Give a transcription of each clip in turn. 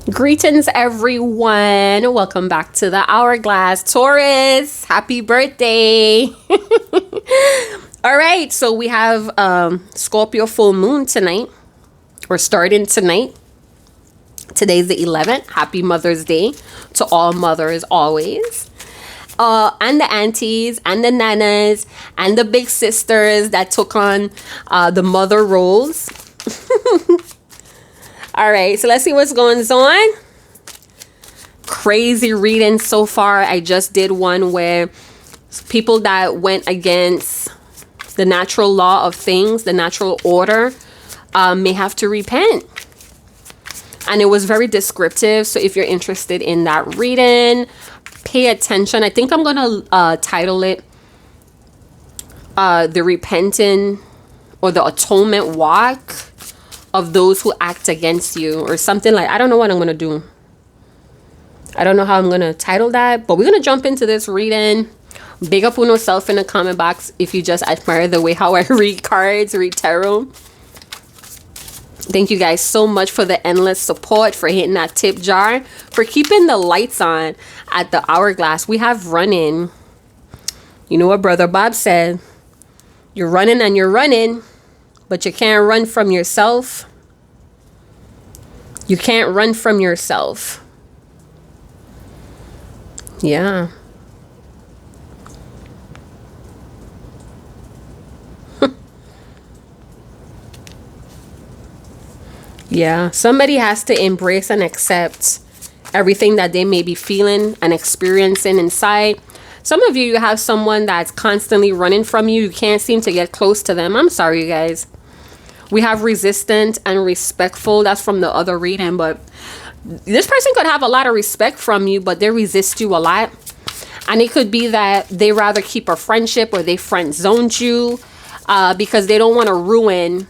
Greetings, everyone. Welcome back to the Hourglass. Taurus, happy birthday. All right, so we have Scorpio full moon tonight. We're starting tonight. Today's the 11th. Happy Mother's Day to all mothers always. And the aunties and the nanas and the big sisters that took on the mother roles. All right, so let's see what's going on. Crazy reading so far. I just did one where people that went against the natural law of things, the natural order, may have to repent. And it was very descriptive. So if you're interested in that reading, pay attention. I think I'm going to title it The Repenting or the Atonement Walk of Those Who Act Against You, or something like, I don't know what I'm going to do. I don't know how I'm going to title that, but we're going to jump into this reading. Big up on yourself in the comment box if you just admire the way how I read cards, read tarot. Thank you guys so much for the endless support, for hitting that tip jar, for keeping the lights on at the Hourglass. We have running. You know what Brother Bob said? You're running and you're running, but you can't run from yourself. You can't run from yourself. Yeah. Yeah. Somebody has to embrace and accept everything that they may be feeling and experiencing inside. Some of you have someone that's constantly running from you. You can't seem to get close to them. I'm sorry, you guys. We have resistant and respectful. That's from the other reading. But this person could have a lot of respect from you, but they resist you a lot. And it could be that they rather keep a friendship or they friend zoned you because they don't want to ruin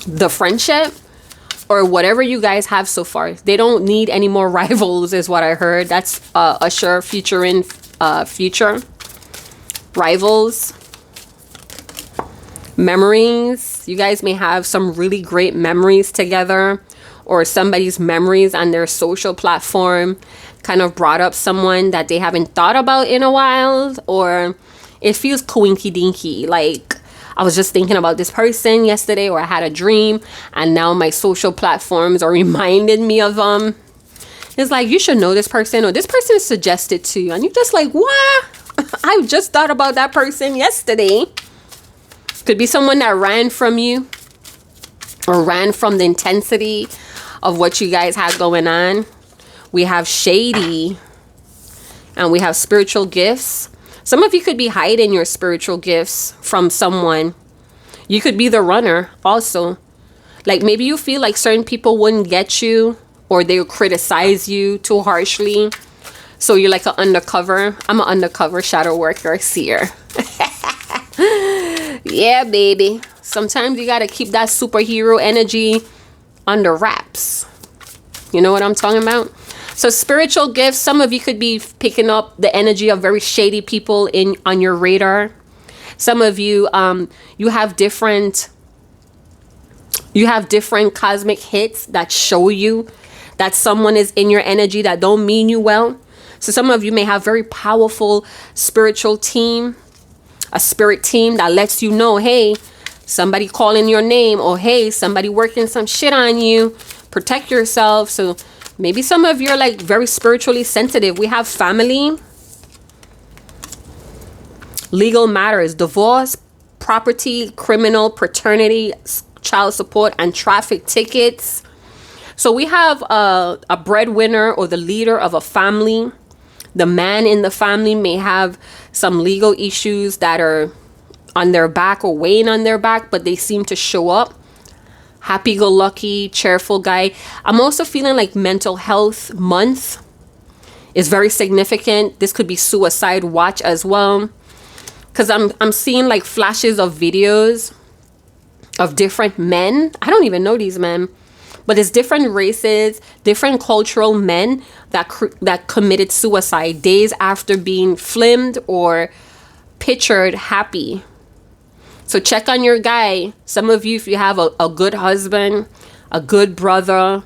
the friendship or whatever you guys have so far. They don't need any more rivals is what I heard. That's Usher featuring Future. Rivals. Memories. You guys may have some really great memories together, or somebody's memories on their social platform kind of brought up someone that they haven't thought about in a while, or it feels coinky dinky, like I was just thinking about this person yesterday, or I had a dream and now my social platforms are reminding me of them. It's like, you should know this person, or this person is suggested to you, and you're just like, what? I just thought about that person yesterday. Could be someone that ran from you or ran from the intensity of what you guys had going on. We have shady and we have spiritual gifts. Some of you could be hiding your spiritual gifts from someone. You could be the runner also. Like maybe you feel like certain people wouldn't get you, or they'll criticize you too harshly. So you're like an undercover. I'm an undercover shadow worker, seer. Yeah, baby. Sometimes you got to keep that superhero energy under wraps. You know what I'm talking about? So spiritual gifts, some of you could be picking up the energy of very shady people on your radar. Some of you, you have different cosmic hits that show you that someone is in your energy that don't mean you well. So some of you may have very powerful spiritual team, a spirit team that lets you know, hey, somebody calling your name, or hey, somebody working some shit on you. Protect yourself. So maybe some of you are like very spiritually sensitive. We have family, legal matters, divorce, property, criminal, paternity, child support, and traffic tickets. So we have a breadwinner or the leader of a family. The man in the family may have some legal issues that are on their back or weighing on their back, but they seem to show up. Happy-go-lucky, cheerful guy. I'm also feeling like mental health month is very significant. This could be suicide watch as well, because I'm seeing like flashes of videos of different men. I don't even know these men, but it's different races, different cultural men that committed suicide days after being filmed or pictured happy. So check on your guy. Some of you, if you have a good husband, a good brother,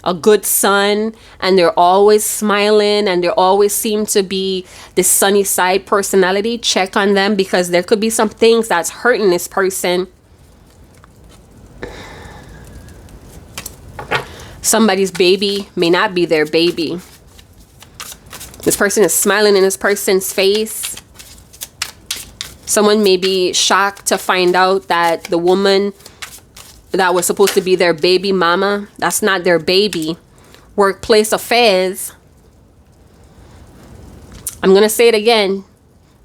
a good son, and they're always smiling and they always seem to be the sunny side personality, check on them, because there could be some things that's hurting this person. Somebody's baby may not be their baby. This person is smiling in this person's face. Someone may be shocked to find out that the woman that was supposed to be their baby mama, that's not their baby. Workplace affairs. I'm going to say it again.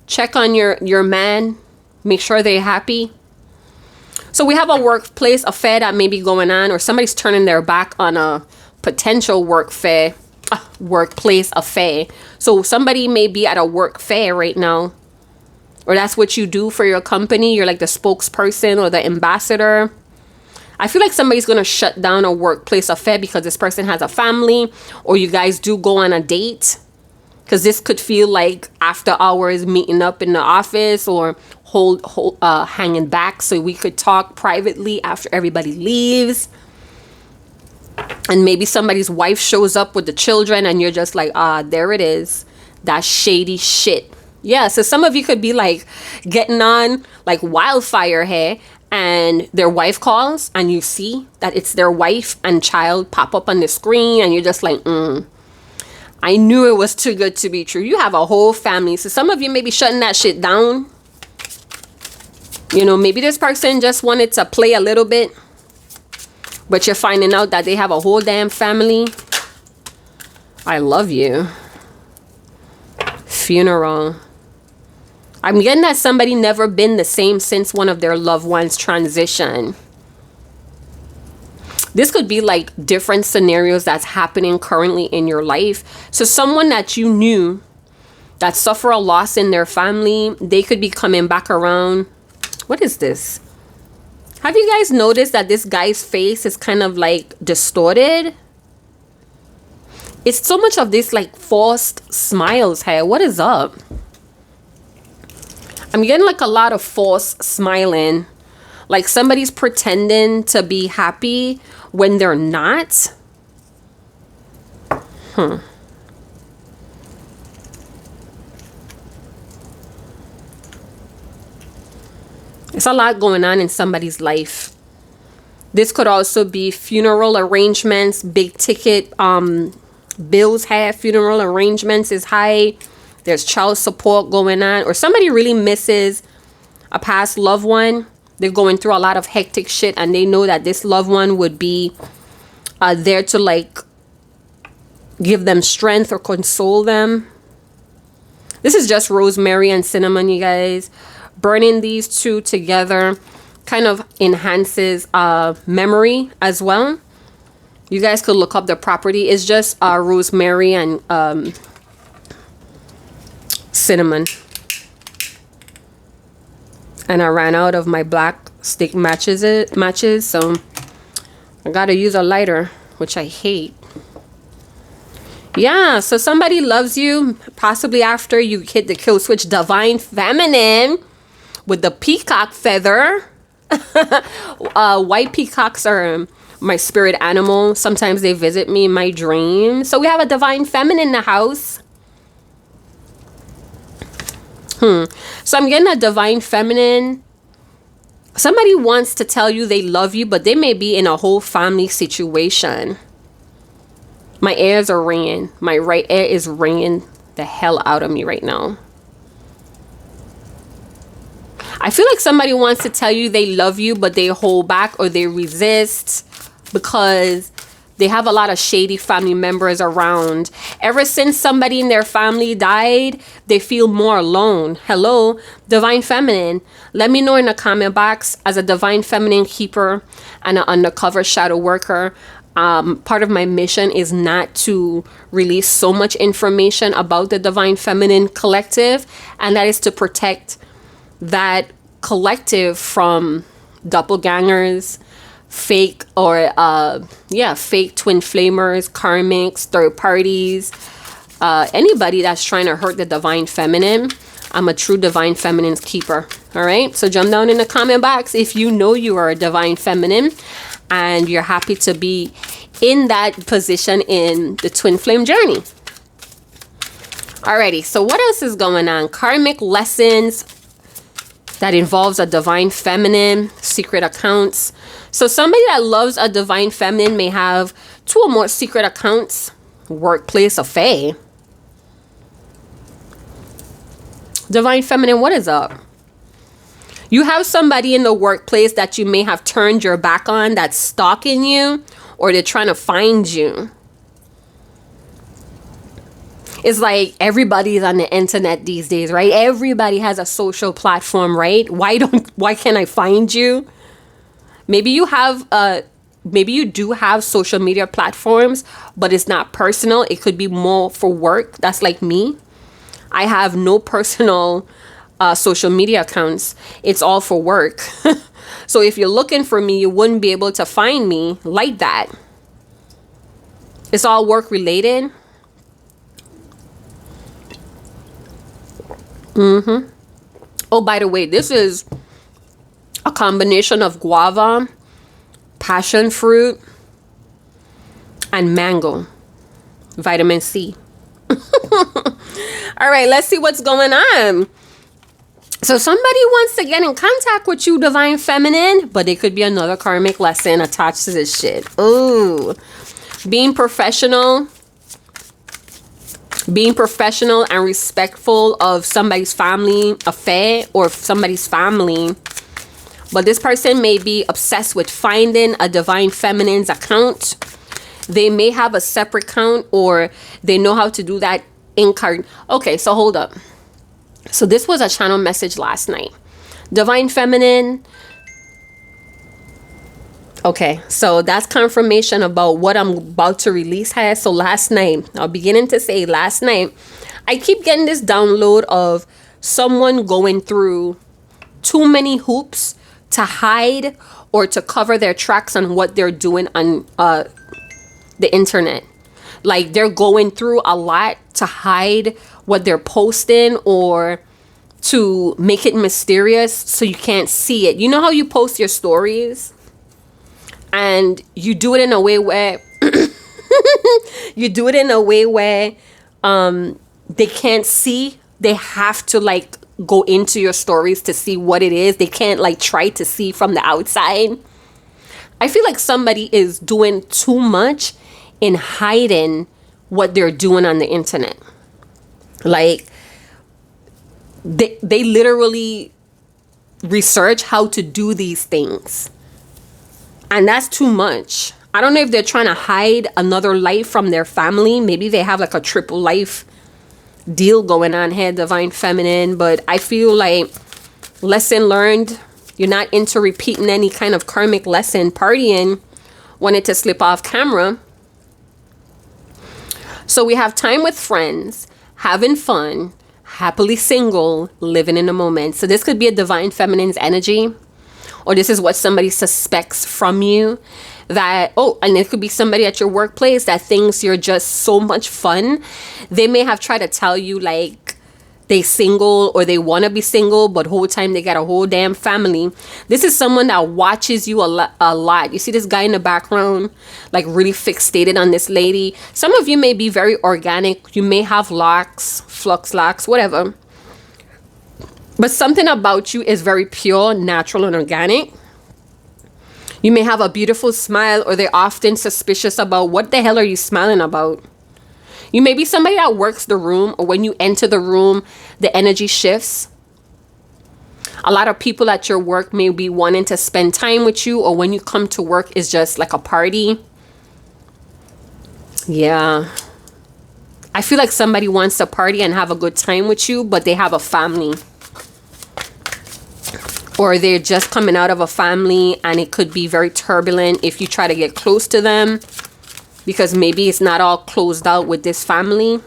Check on your man. Make sure they're happy. So we have a workplace affair that may be going on, or somebody's turning their back on a potential workplace affair. So somebody may be at a work fair right now, or that's what you do for your company. You're like the spokesperson or the ambassador. I feel like somebody's going to shut down a workplace affair because this person has a family, or you guys do go on a date. Because this could feel like after hours meeting up in the office, or hanging back so we could talk privately after everybody leaves. And maybe somebody's wife shows up with the children and you're just like, there it is. That shady shit. Yeah, so some of you could be like getting on like wildfire here, and their wife calls and you see that it's their wife and child pop up on the screen, and you're just like, I knew it was too good to be true. You have a whole family. So some of you may be shutting that shit down. You know, maybe this person just wanted to play a little bit, but you're finding out that they have a whole damn family. I love you. Funeral. I'm getting that somebody never been the same since one of their loved ones transitioned. This could be like different scenarios that's happening currently in your life. So someone that you knew that suffered a loss in their family, they could be coming back around. What is this? Have you guys noticed that this guy's face is kind of like distorted? It's so much of this like forced smiles here. What is up? I'm getting like a lot of forced smiling. Like somebody's pretending to be happy when they're not. There's a lot going on in somebody's life. This could also be funeral arrangements, big ticket bills have funeral arrangements is high. There's child support going on, or somebody really misses a past loved one. They're going through a lot of hectic shit, and they know that this loved one would be there to like give them strength or console them. This is just rosemary and cinnamon, you guys. Burning these two together kind of enhances memory as well. You guys could look up the property. It's just rosemary and cinnamon. And I ran out of my black stick matches, so I gotta use a lighter, which I hate. Yeah, so somebody loves you, possibly after you hit the kill switch divine feminine with the peacock feather. White peacocks are my spirit animal. Sometimes they visit me in my dreams. So we have a divine feminine in the house. So I'm getting a divine feminine. Somebody wants to tell you they love you, but they may be in a whole family situation. My ears are ringing. My right ear is ringing the hell out of me right now. I feel like somebody wants to tell you they love you, but they hold back or they resist because they have a lot of shady family members around. Ever since somebody in their family died, they feel more alone. Hello, divine feminine. Let me know in the comment box. As a divine feminine keeper and an undercover shadow worker, part of my mission is not to release so much information about the divine feminine collective, and that is to protect that collective from doppelgangers, fake or fake twin flamers, karmics, third parties, anybody that's trying to hurt the divine feminine. I'm a true divine feminine's keeper. All right, so jump down in the comment box if you know you are a divine feminine, and you're happy to be in that position in the twin flame journey. Alrighty, so what else is going on? Karmic lessons that involves a divine feminine, secret accounts. So somebody that loves a divine feminine may have 2 or more secret accounts, workplace affair. Divine feminine, what is up? You have somebody in the workplace that you may have turned your back on, that's stalking you, or they're trying to find you. It's like everybody's on the internet these days, right? Everybody has a social platform, right? Why can't I find you? Maybe you do have social media platforms, but it's not personal. It could be more for work. That's like me. I have no personal social media accounts. It's all for work. So if you're looking for me, you wouldn't be able to find me like that. It's all work related. Oh, by the way, this is a combination of guava, passion fruit, and mango. Vitamin C. All right, let's see what's going on. So somebody wants to get in contact with you, divine feminine, but it could be another karmic lesson attached to this shit. Ooh. Being professional and respectful of somebody's family affair or somebody's family. But this person may be obsessed with finding a divine feminine's account. They may have a separate account, or they know how to do that Okay, so hold up. So this was a channel message last night. Divine feminine. Okay, so that's confirmation about what I'm about to release here. So last night, I'm beginning to say last night, I keep getting this download of someone going through too many hoops to hide or to cover their tracks on what they're doing on the internet. Like they're going through a lot to hide what they're posting or to make it mysterious so you can't see it. You know how you post your stories? And you do it in a way where they can't see. They have to like go into your stories to see what it is. They can't like try to see from the outside. I feel like somebody is doing too much in hiding what they're doing on the internet. Like they literally research how to do these things. And that's too much. I don't know if they're trying to hide another life from their family. Maybe they have like a triple life deal going on here, divine feminine. But I feel like lesson learned. You're not into repeating any kind of karmic lesson. Partying, wanted to slip off camera. So we have time with friends, having fun, happily single, living in the moment. So this could be a divine feminine's energy. Or this is what somebody suspects from you. And it could be somebody at your workplace that thinks you're just so much fun. They may have tried to tell you like they single or they want to be single, but whole time they got a whole damn family. This is someone that watches you a lot. You see this guy in the background, like really fixated on this lady. Some of you may be very organic. You may have locks, flux locks, whatever. But something about you is very pure, natural, and organic. You may have a beautiful smile, or they're often suspicious about what the hell are you smiling about. You may be somebody that works the room, or when you enter the room, the energy shifts. A lot of people at your work may be wanting to spend time with you, or when you come to work, it's just like a party. Yeah. I feel like somebody wants to party and have a good time with you, but they have a family. Or they're just coming out of a family and it could be very turbulent if you try to get close to them, because maybe it's not all closed out with this family.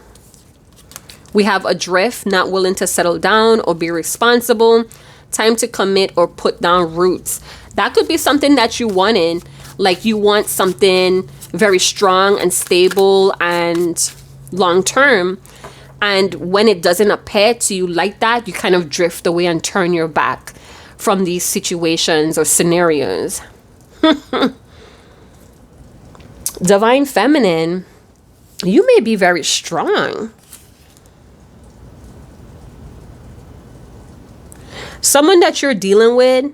We have adrift, not willing to settle down or be responsible, time to commit or put down roots. That could be something that you wanted, like you want something very strong and stable and long term. And when it doesn't appear to you like that, you kind of drift away and turn your back from these situations or scenarios. Divine Feminine, you may be very strong. Someone that you're dealing with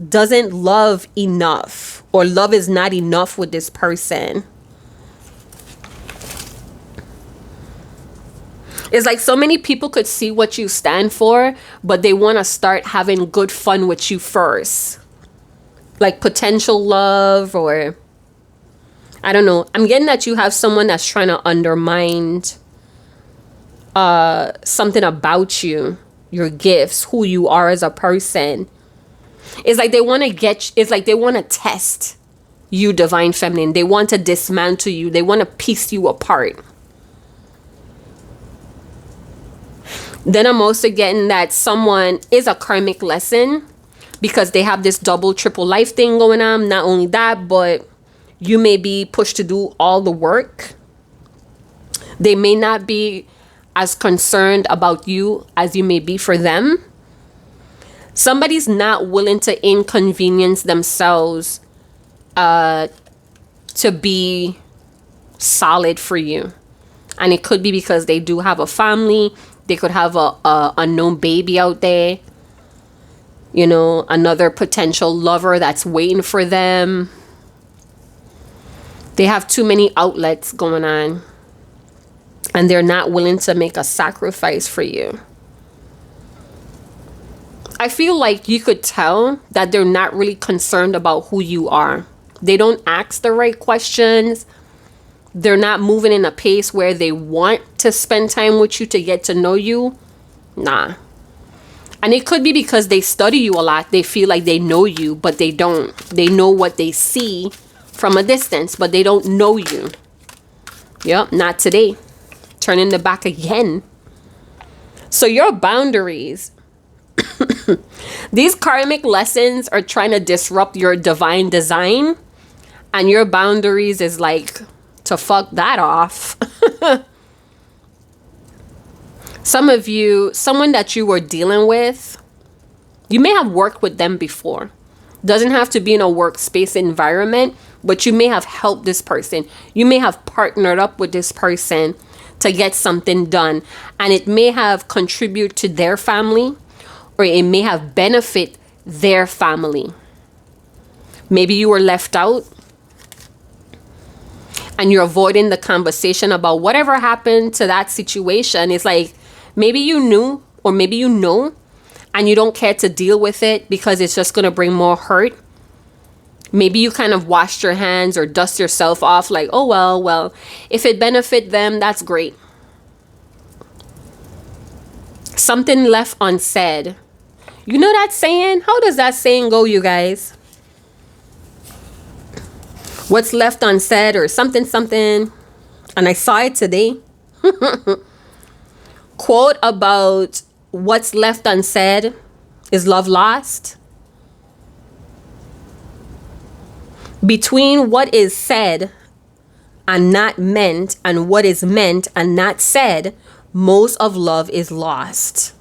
doesn't love enough, or love is not enough with this person. It's like so many people could see what you stand for, but they want to start having good fun with you first. Like potential love, or I don't know. I'm getting that you have someone that's trying to undermine something about you, your gifts, who you are as a person. It's like they want to test you, Divine Feminine. They want to dismantle you. They want to piece you apart. Then I'm also getting that someone is a karmic lesson, because they have this double, triple life thing going on. Not only that, but you may be pushed to do all the work. They may not be as concerned about you as you may be for them. Somebody's not willing to inconvenience themselves to be solid for you. And it could be because they do have a family. They could have a unknown baby out there. You know, another potential lover that's waiting for them. They have too many outlets going on. And they're not willing to make a sacrifice for you. I feel like you could tell that they're not really concerned about who you are. They don't ask the right questions. They're not moving in a pace where they want to spend time with you to get to know you. Nah. And it could be because they study you a lot. They feel like they know you, but they don't. They know what they see from a distance, but they don't know you. Yep, not today. Turning the back again. So your boundaries. These karmic lessons are trying to disrupt your divine design. And your boundaries is like, to fuck that off. Some of you, someone that you were dealing with, you may have worked with them before. Doesn't have to be in a workspace environment, but you may have helped this person. You may have partnered up with this person to get something done. And it may have contributed to their family, or it may have benefit their family. Maybe you were left out. And you're avoiding the conversation about whatever happened to that situation. It's like, maybe you knew, or maybe you know, and you don't care to deal with it because it's just going to bring more hurt. Maybe you kind of washed your hands or dust yourself off like, oh, well, if it benefit them, that's great. Something left unsaid. You know that saying? How does that saying go, you guys? What's left unsaid, or something. And I saw it today. Quote about what's left unsaid is love lost. Between what is said and not meant, and what is meant and not said, most of love is lost.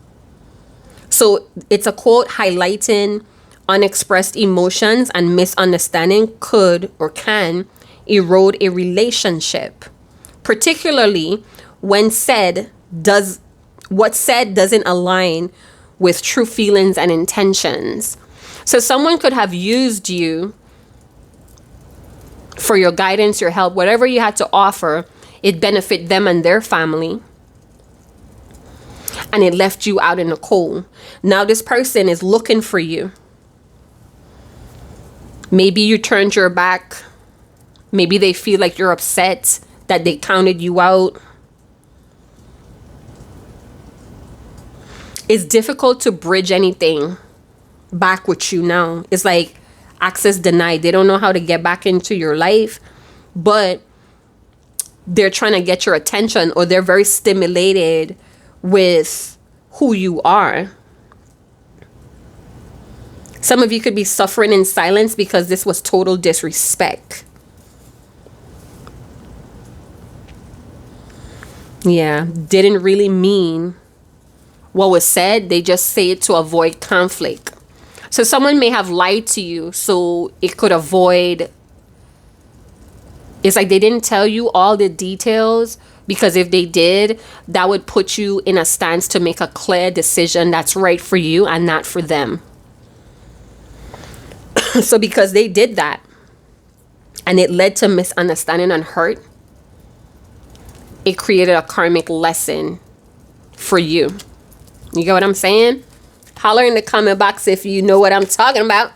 So it's a quote highlighting unexpressed emotions and misunderstanding could or can erode a relationship, particularly when what's said doesn't align with true feelings and intentions. So someone could have used you for your guidance, your help, whatever you had to offer. It benefit them and their family, and it left you out in the cold. Now this person is looking for you. Maybe you turned your back. Maybe they feel like you're upset that they counted you out. It's difficult to bridge anything back with you now. It's like access denied. They don't know how to get back into your life, but they're trying to get your attention, or they're very stimulated with who you are. Some of you could be suffering in silence because this was total disrespect. Yeah, didn't really mean what was said. They just say it to avoid conflict. So someone may have lied to you so it could avoid It's like they didn't tell you all the details, because if they did, that would put you in a stance to make a clear decision that's right for you and not for them. So because they did that and it led to misunderstanding and hurt, it created a karmic lesson for you. You get what I'm saying? Holler in the comment box if you know what I'm talking about.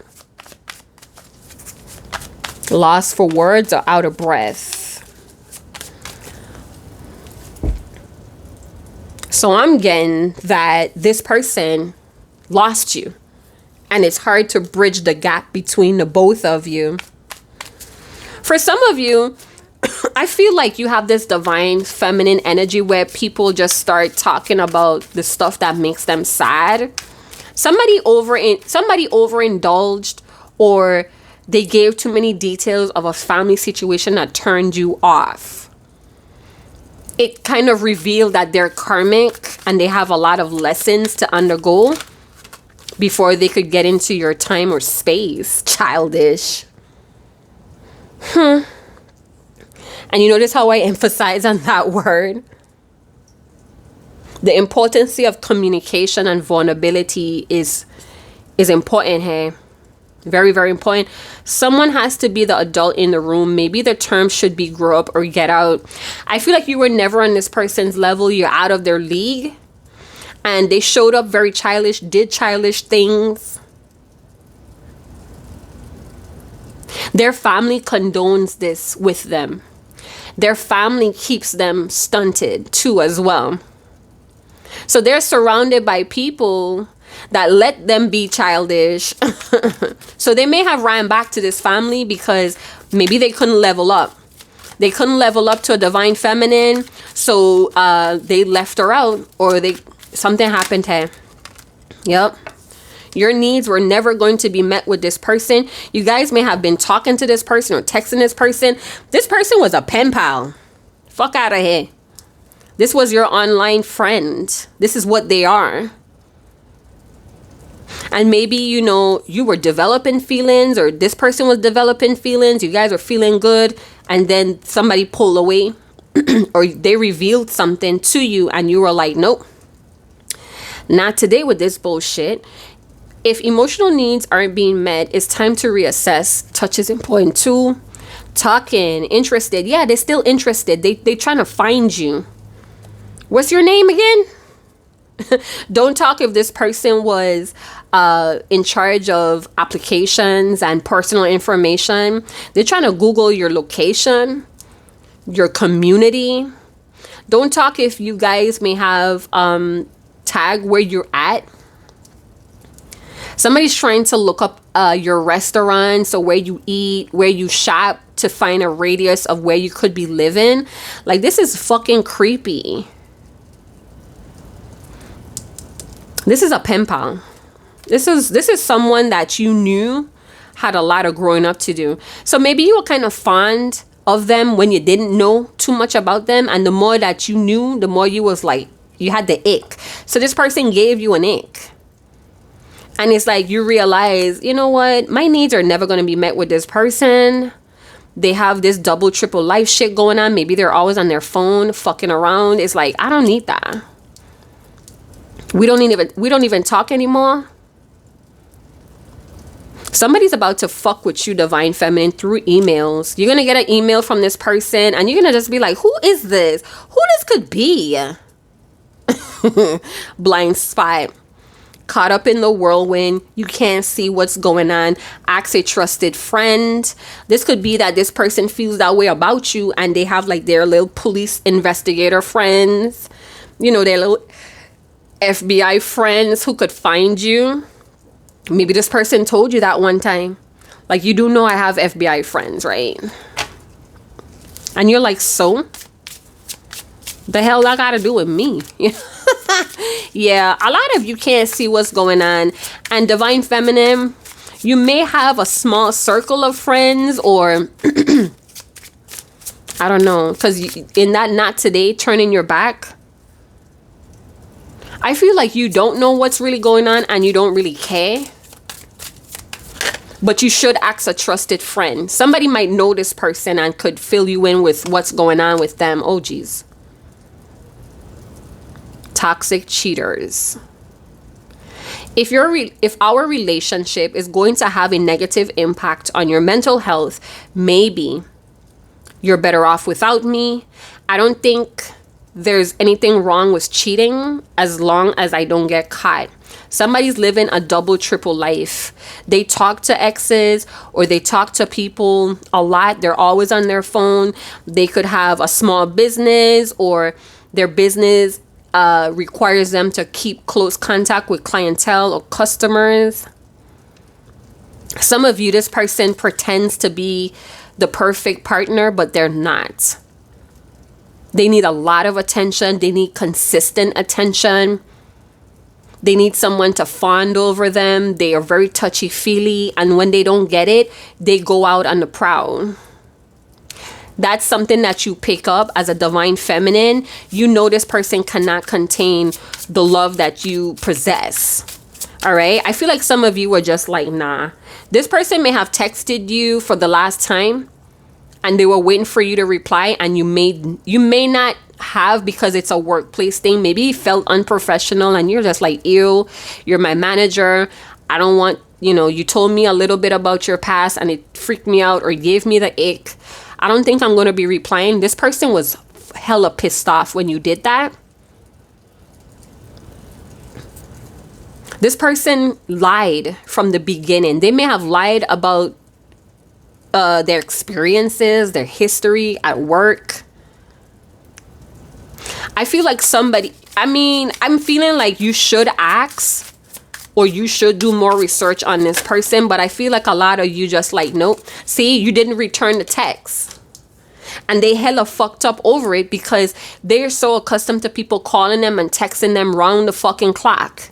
Lost for words or out of breath. So I'm getting that this person lost you, and it's hard to bridge the gap between the both of you. For some of you, I feel like you have this divine feminine energy where people just start talking about the stuff that makes them sad. Somebody overindulged, or they gave too many details of a family situation that turned you off. It kind of revealed that they're karmic and they have a lot of lessons to undergo before they could get into your time or space. Childish. And you notice how I emphasize on that word? The importance of communication and vulnerability is important here. Very, very important. Someone has to be the adult in the room. Maybe the term should be grow up or get out. I feel like you were never on this person's level. You're out of their league. And they showed up very childish, did childish things. Their family condones this with them. Their family keeps them stunted too as well. So they're surrounded by people that let them be childish. So they may have ran back to this family because maybe they couldn't level up. They couldn't level up to a divine feminine. So they left her out, or something happened to her. Yep. Your needs were never going to be met with this person. You guys may have been talking to this person or texting this person. This person was a pen pal. Fuck out of here. This was your online friend. This is what they are. And maybe, you were developing feelings, or this person was developing feelings. You guys were feeling good. And then somebody pulled away or they revealed something to you and you were like, nope, not today with this bullshit. If emotional needs aren't being met, it's time to reassess. Touch is important too. Talking, interested. Yeah, they're still interested. They trying to find you. What's your name again? Don't talk if this person was in charge of applications and personal information. They're trying to Google your location, your community. Don't talk if you guys may have tag where you're at. Somebody's trying to look up your restaurant, so where you eat, where you shop, to find a radius of where you could be living. Like, this is fucking creepy. This is a pen pal. This is someone that you knew had a lot of growing up to do. So maybe you were kind of fond of them when you didn't know too much about them. And the more that you knew, the more you was like, you had the ick. So this person gave you an ick. And it's like you realize, you know what? My needs are never going to be met with this person. They have this double, triple life shit going on. Maybe they're always on their phone fucking around. It's like, I don't need that. We don't even talk anymore. Somebody's about to fuck with you, divine feminine, through emails. You're going to get an email from this person and you're going to just be like, who is this? Who this could be? Blind spot. Caught up in the whirlwind. You can't see what's going on. Ask a trusted friend. This could be that this person feels that way about you and they have like their little police investigator friends. Their little FBI friends who could find you. Maybe this person told you that one time. Like, you do know I have FBI friends, right? And you're like, so? The hell that got to do with me? Yeah, a lot of you can't see what's going on. And divine feminine, you may have a small circle of friends, or I don't know, because in that not today, turning your back, I feel like you don't know what's really going on and you don't really care. But you should ask a trusted friend. Somebody might know this person and could fill you in with what's going on with them. Oh, geez. Toxic cheaters. If our relationship is going to have a negative impact on your mental health, maybe you're better off without me. I don't think there's anything wrong with cheating as long as I don't get caught. Somebody's living a double, triple life. They talk to exes or they talk to people a lot. They're always on their phone. They could have a small business, or their business requires them to keep close contact with clientele or customers. Some of you, this person pretends to be the perfect partner, but they're not. They need a lot of attention. They need consistent attention. They need someone to fawn over them. They are very touchy-feely, and when they don't get it, they go out on the prowl. That's something that you pick up as a divine feminine. You know this person cannot contain the love that you possess. All right? I feel like some of you are just like, nah. This person may have texted you for the last time and they were waiting for you to reply, and you may not have, because it's a workplace thing. Maybe you felt unprofessional and you're just like, ew, you're my manager. I don't want, you told me a little bit about your past and it freaked me out or gave me the ick. I don't think I'm going to be replying. This person was hella pissed off when you did that. This person lied from the beginning. They may have lied about their experiences, their history at work. I feel like I'm feeling like you should ask, or you should do more research on this person, but I feel like a lot of you just like, nope. See, you didn't return the text. And they hella fucked up over it because they're so accustomed to people calling them and texting them round the fucking clock.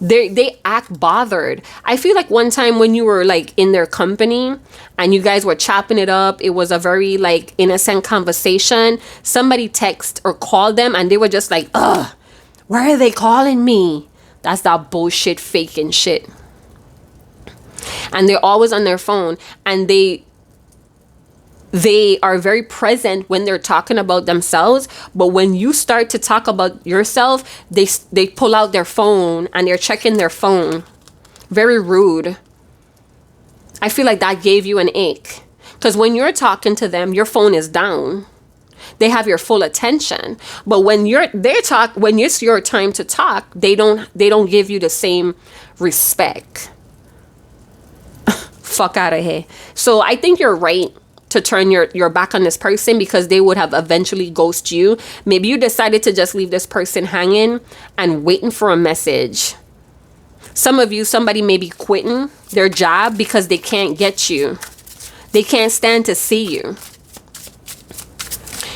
They act bothered. I feel like one time when you were like in their company and you guys were chopping it up, it was a very like innocent conversation. Somebody text or called them and they were just like, ugh, why are they calling me? That's that bullshit faking shit. And they're always on their phone, and they are very present when they're talking about themselves, but when you start to talk about yourself, they pull out their phone and they're checking their phone. Very rude. I feel like that gave you an ache, because when you're talking to them, your phone is down. They have your full attention, but when it's your time to talk, they don't give you the same respect. Fuck out of here. So I think you're right to turn your back on this person, because they would have eventually ghosted you. Maybe you decided to just leave this person hanging and waiting for a message. Some of you, somebody may be quitting their job because they can't get you. They can't stand to see you.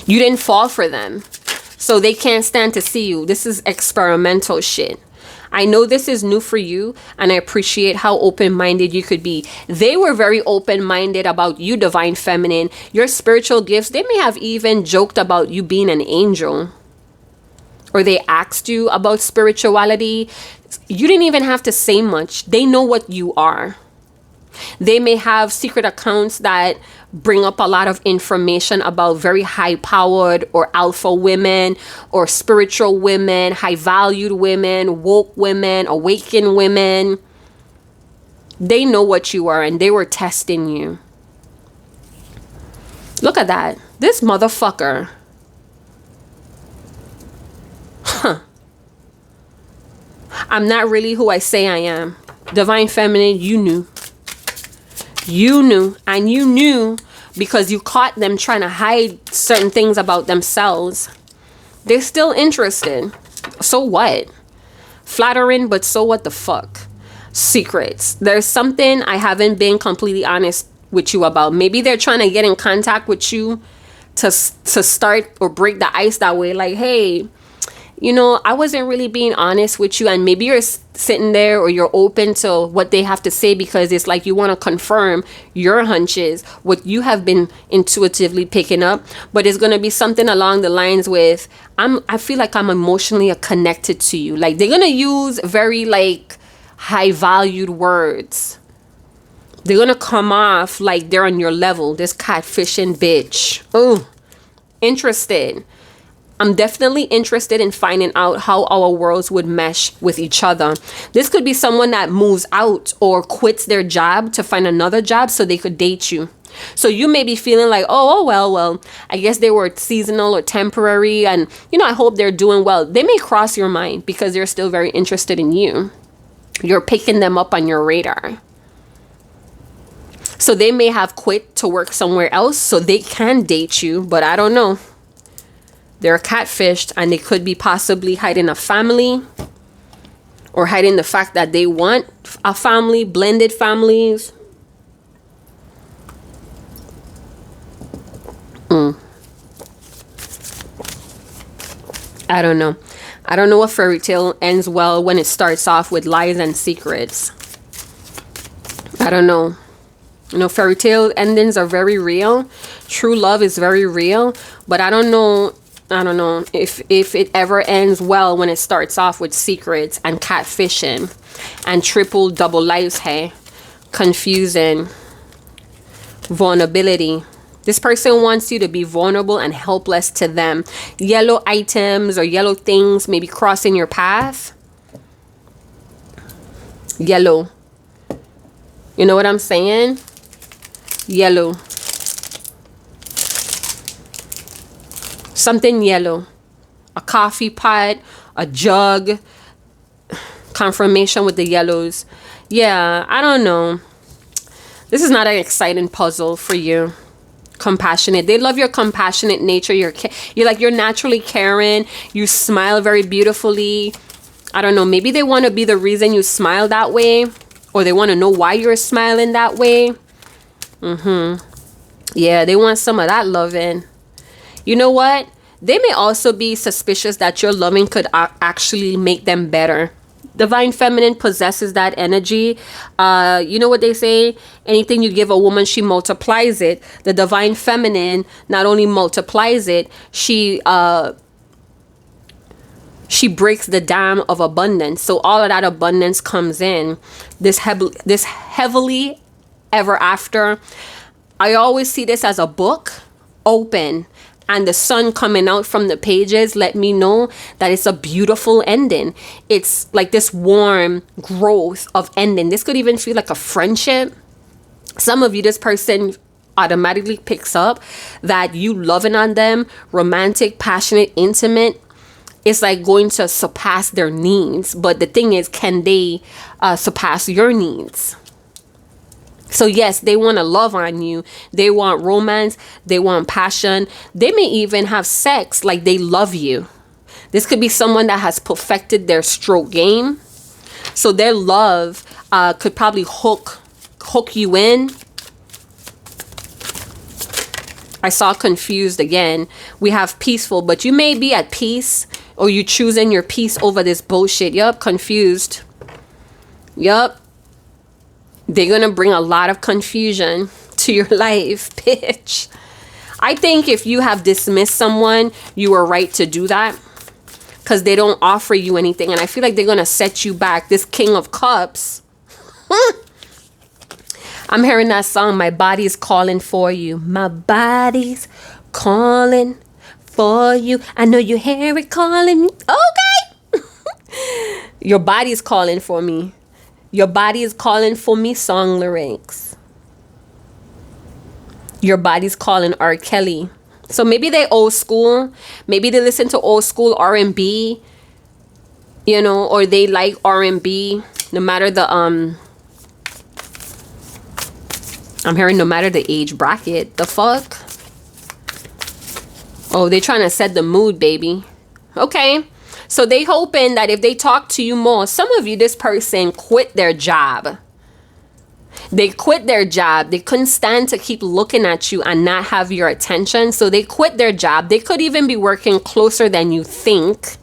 You didn't fall for them, so they can't stand to see you. This is experimental shit. I know this is new for you, and I appreciate how open-minded you could be. They were very open-minded about you, divine feminine. Your spiritual gifts, they may have even joked about you being an angel. Or they asked you about spirituality. You didn't even have to say much. They know what you are. They may have secret accounts that bring up a lot of information about very high-powered or alpha women or spiritual women, high-valued women, woke women, awakened women. They know what you are, and they were testing you. Look at that. This motherfucker. Huh. I'm not really who I say I am. Divine feminine, you knew. You knew, and you knew because you caught them trying to hide certain things about themselves. They're still interested. So what? Flattering, but so what the fuck? Secrets. There's something I haven't been completely honest with you about. Maybe they're trying to get in contact with you to start or break the ice that way. Like, hey, I wasn't really being honest with you, and maybe you're sitting there or you're open to what they have to say because it's like you want to confirm your hunches, what you have been intuitively picking up. But it's going to be something along the lines with, I feel like I'm emotionally connected to you. Like, they're going to use very like high valued words. They're gonna come off like they're on your level. This catfishing bitch. Oh, interested. I'm definitely interested in finding out how our worlds would mesh with each other. This could be someone that moves out or quits their job to find another job so they could date you. So you may be feeling like, well, I guess they were seasonal or temporary, and I hope they're doing well. They may cross your mind because they're still very interested in you. You're picking them up on your radar. So they may have quit to work somewhere else so they can date you, but I don't know. They're catfished, and they could be possibly hiding a family or hiding the fact that they want a family, blended families. I don't know. I don't know if fairy tale ends well when it starts off with lies and secrets. I don't know. Fairy tale endings are very real. True love is very real, but I don't know if it ever ends well when it starts off with secrets and catfishing and triple double lies, hey, confusing, vulnerability. This person wants you to be vulnerable and helpless to them. Yellow items or yellow things maybe crossing your path. Yellow. You know what I'm saying? Yellow. Something yellow. A coffee pot, a jug. Confirmation with the yellows. Yeah, I don't know. This is not an exciting puzzle for you. Compassionate. They love your compassionate nature. You're naturally caring. You smile very beautifully. I don't know. Maybe they want to be the reason you smile that way, or they want to know why you're smiling that way. Yeah, they want some of that loving. You know what? They may also be suspicious that your loving could actually make them better. Divine Feminine possesses that energy. You know what they say? Anything you give a woman, she multiplies it. The Divine Feminine not only multiplies it, she breaks the dam of abundance. So all of that abundance comes in. This heavily ever after. I always see this as a book open, and the sun coming out from the pages let me know that it's a beautiful ending. It's like this warm growth of ending. This could even feel like a friendship. Some of you, this person automatically picks up that you loving on them, romantic, passionate, intimate, it's like going to surpass their needs. But the thing is, can they surpass your needs? So yes, they want to love on you. They want romance. They want passion. They may even have sex like they love you. This could be someone that has perfected their stroke game. So their love could probably hook you in. I saw confused again. We have peaceful, but you may be at peace, or you choosing your peace over this bullshit. Yup, confused. Yup. They're going to bring a lot of confusion to your life, bitch. I think if you have dismissed someone, you were right to do that, because they don't offer you anything. And I feel like they're going to set you back. This King of Cups. I'm hearing that song, My Body's Calling for You. My body's calling for you. I know you hear it calling. Okay. Your body's calling for me. Your body is calling for me, song lyrics. Your body's calling R. Kelly. So maybe they old school. Maybe they listen to old school R&B. Or they like R&B. No matter the I'm hearing no matter the age bracket. The fuck? Oh, they're trying to set the mood, baby. Okay. So they hoping that if they talk to you more, some of you, this person quit their job. They quit their job. They couldn't stand to keep looking at you and not have your attention. So they quit their job. They could even be working closer than you think.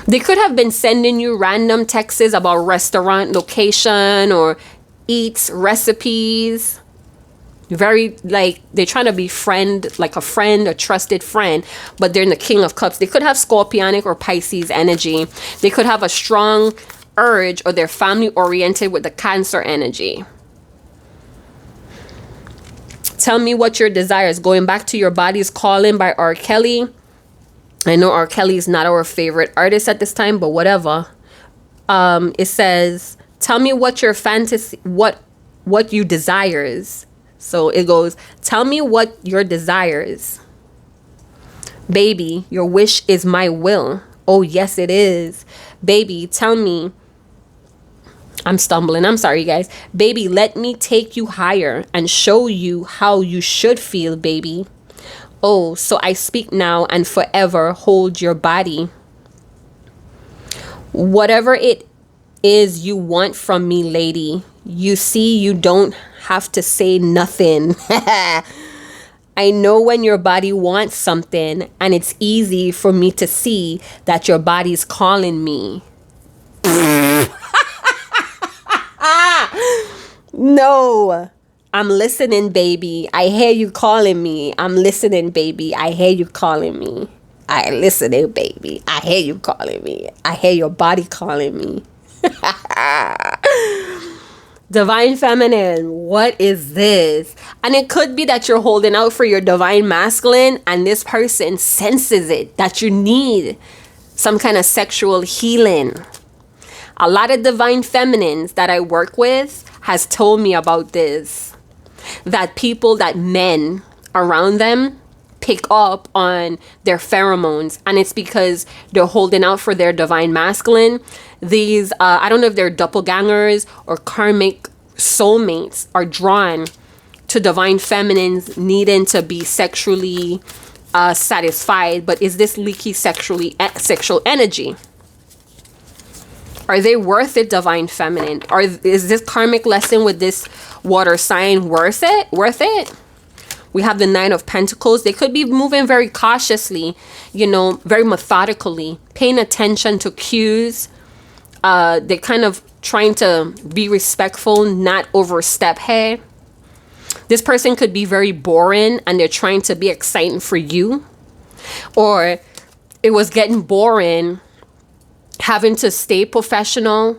They could have been sending you random texts about restaurant location or eats, recipes. Very, like, they're trying to be like a friend, a trusted friend, but they're in the King of Cups. They could have Scorpionic or Pisces energy. They could have a strong urge, or they're family oriented with the Cancer energy. Tell me what your desires. Going back to Your Body's Calling by R. Kelly. I know R. Kelly is not our favorite artist at this time, but whatever. It says, tell me what your fantasy, what you desires. So it goes, tell me what your desires. Baby, your wish is my will. Oh, yes, it is. Baby, tell me. I'm stumbling. I'm sorry, guys. Baby, let me take you higher and show you how you should feel, baby. Oh, so I speak now and forever hold your body. Whatever it is you want from me, lady, you see, you don't have to say nothing. I know when your body wants something, and it's easy for me to see that your body's calling me. No, I'm listening, baby. I hear you calling me. I'm listening, baby. I hear you calling me. I listening, baby. I hear you calling me. I hear your body calling me. Divine Feminine, what is this? And it could be that you're holding out for your Divine Masculine, and this person senses it, that you need some kind of sexual healing. A lot of Divine Feminines that I work with has told me about this. That people, that men around them pick up on their pheromones, and it's because they're holding out for their Divine Masculine. These, I don't know if they're doppelgangers or karmic soulmates, are drawn to Divine Feminines needing to be sexually satisfied. But is this leaky sexual energy? Are they worth it, Divine Feminine? Or is this karmic lesson with this water sign worth it? We have the Nine of Pentacles. They could be moving very cautiously, very methodically, paying attention to cues. They're kind of trying to be respectful, not overstep here. This person could be very boring, and they're trying to be exciting for you. Or it was getting boring, having to stay professional,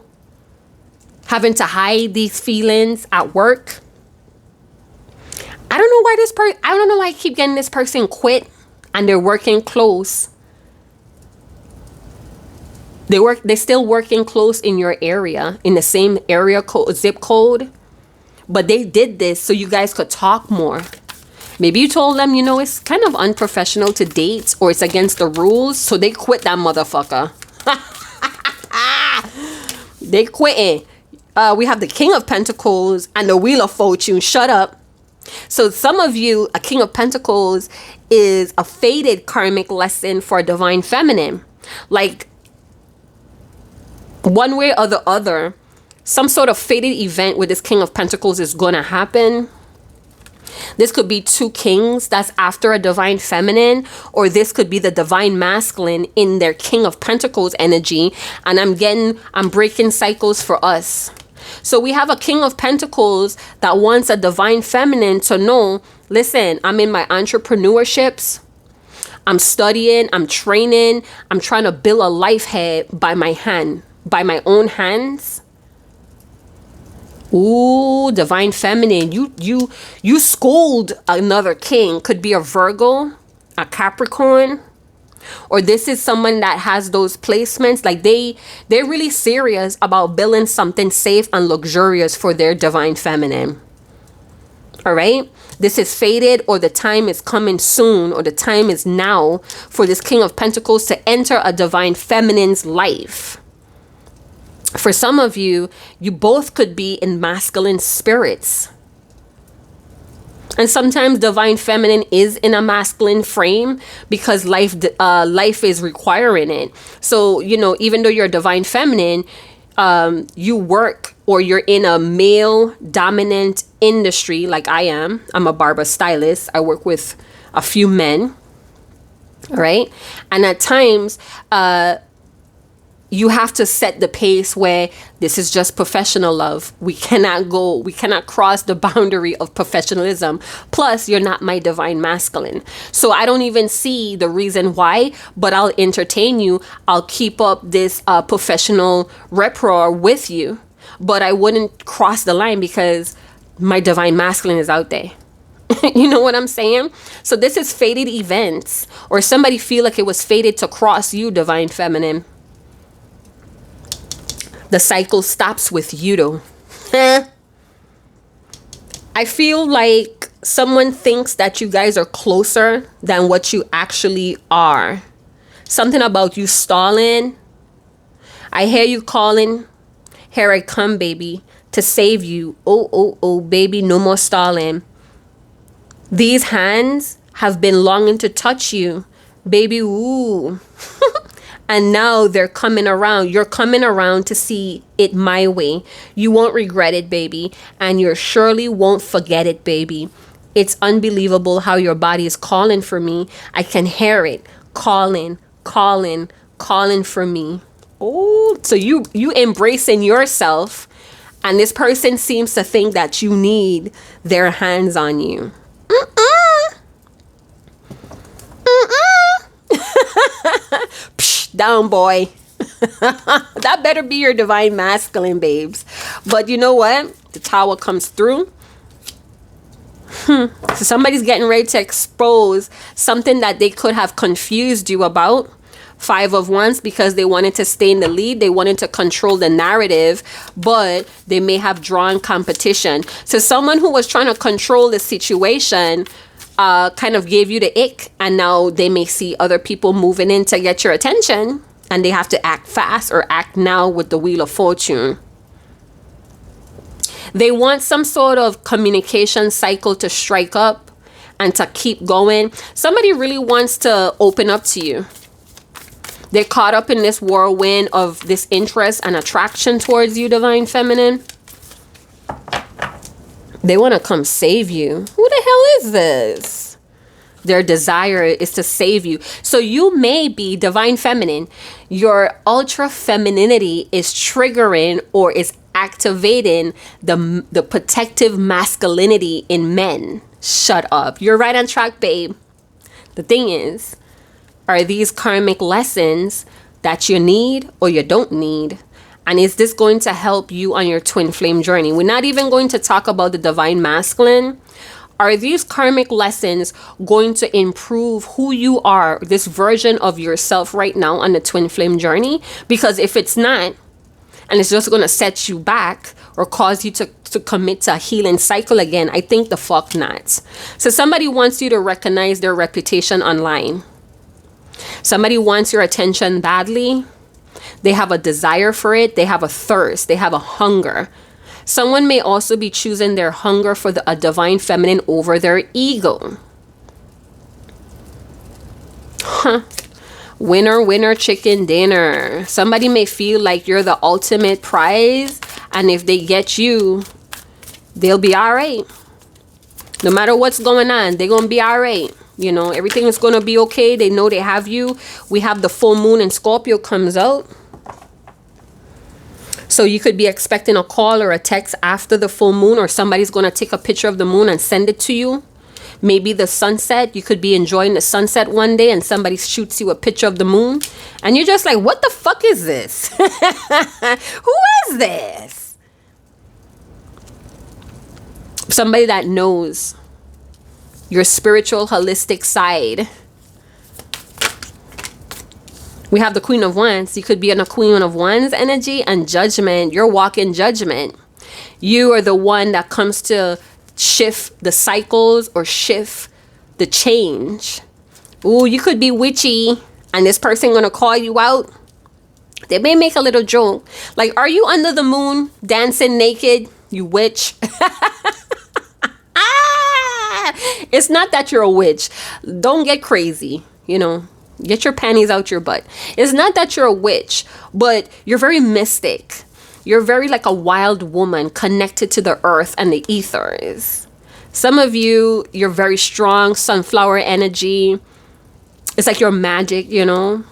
having to hide these feelings at work. I don't know why I keep getting this person quit, and they're working close. They're still working close in your area, in the same area code, zip code. But they did this so you guys could talk more. Maybe you told them, it's kind of unprofessional to date, or it's against the rules. So they quit that motherfucker. They quitting. We have the King of Pentacles and the Wheel of Fortune. Shut up. So some of you, a King of Pentacles is a fated karmic lesson for a Divine Feminine. Like, one way or the other, some sort of fated event with this King of Pentacles is going to happen. This could be 2Kings, that's after a Divine Feminine, or this could be the Divine Masculine in their King of Pentacles energy. And I'm breaking cycles for us. So we have a King of Pentacles that wants a Divine Feminine to know, listen, I'm in my entrepreneurships. I'm studying, I'm training, I'm trying to build a life here by my own hands. Ooh, Divine Feminine, you scold another king. Could be a Virgo, a Capricorn, or this is someone that has those placements. Like they're really serious about building something safe and luxurious for their Divine Feminine. All right, this is fated, or the time is coming soon, or the time is now for this King of Pentacles to enter a Divine Feminine's life. For some of you, you both could be in masculine spirits. And sometimes Divine Feminine is in a masculine frame because life is requiring it. So, even though you're Divine Feminine, you work, or you're in a male dominant industry like I am. I'm a barber stylist. I work with a few men. All right. And at times, you have to set the pace where this is just professional love. We cannot cross the boundary of professionalism. Plus, you're not my divine masculine. So I don't even see the reason why, but I'll entertain you. I'll keep up this professional rapport with you, but I wouldn't cross the line because my divine masculine is out there. You know what I'm saying? So this is fated events, or somebody feel like it was fated to cross you, divine feminine. The cycle stops with you though. I feel like someone thinks that you guys are closer than what you actually are. Something about you stalling. I hear you calling. Here I come, baby, to save you. Oh, oh, oh, baby, no more stalling. These hands have been longing to touch you, baby, ooh. And now they're coming around. You're coming around to see it my way. You won't regret it, baby. And you surely won't forget it, baby. It's unbelievable how your body is calling for me. I can hear it. Calling, calling, calling for me. Oh, so you embracing yourself. And this person seems to think that you need their hands on you. Psh, down, boy. That better be your divine masculine, babes. But you know what? The tower comes through. So somebody's getting ready to expose something that they could have confused you about. 5 of Wands, because they wanted to stay in the lead. They wanted to control the narrative, but they may have drawn competition. So someone who was trying to control the situation kind of gave you the ick, and now they may see other people moving in to get your attention, and they have to act fast or act now with the Wheel of Fortune. They want some sort of communication cycle to strike up and to keep going. Somebody really wants to open up to you. They're caught up in this whirlwind of this interest and attraction towards you, divine feminine. They want to come save you. Who the hell is this? Their desire is to save you. So you may be divine feminine. Your ultra femininity is triggering or is activating the protective masculinity in men. Shut up. You're right on track, babe. The thing is, are these karmic lessons that you need or you don't need? And is this going to help you on your twin flame journey? We're not even going to talk about the divine masculine. Are these karmic lessons going to improve who you are, this version of yourself right now on the twin flame journey? Because if it's not, and it's just going to set you back or cause you to commit to a healing cycle again, I think the fuck not. So somebody wants you to recognize their reputation online. Somebody wants your attention badly. They have a desire for it. They have a thirst. They have a hunger. Someone may also be choosing their hunger for a divine feminine over their ego. Winner, winner, chicken dinner. Somebody may feel like you're the ultimate prize, and if they get you, they'll be all right. No matter what's going on, they're going to be all right. You know, everything is going to be okay. They know they have you. We have the full moon and Scorpio comes out. So you could be expecting a call or a text after the full moon, or somebody's going to take a picture of the moon and send it to you. Maybe the sunset. You could be enjoying the sunset one day and somebody shoots you a picture of the moon. And you're just like, what the fuck is this? Who is this? Somebody that knows your spiritual holistic side. We have the Queen of Wands. You could be in a Queen of Wands energy and judgment. You're walking judgment. You are the one that comes to shift the cycles or shift the change. Ooh, you could be witchy and this person gonna call you out. They may make a little joke like, are you under the moon dancing naked, you witch? It's not that you're a witch. Don't get crazy, you know. Get your panties out your butt. It's not that you're a witch, but you're very mystic. You're very like a wild woman connected to the earth and the ethers. Some of you, you're very strong, sunflower energy. It's like your magic, you know.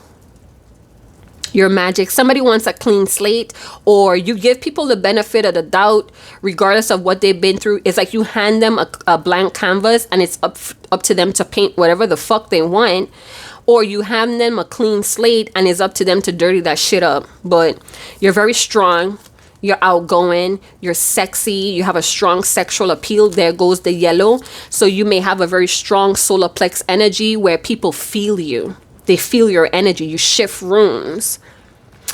your magic. Somebody wants a clean slate, or you give people the benefit of the doubt regardless of what they've been through. It's like you hand them a blank canvas and it's up to them to paint whatever the fuck they want, or you hand them a clean slate and it's up to them to dirty that shit up. But you're very strong, you're outgoing, you're sexy, you have a strong sexual appeal. There goes the yellow. So you may have a very strong solar plex energy where people feel you. They feel your energy. You shift rooms.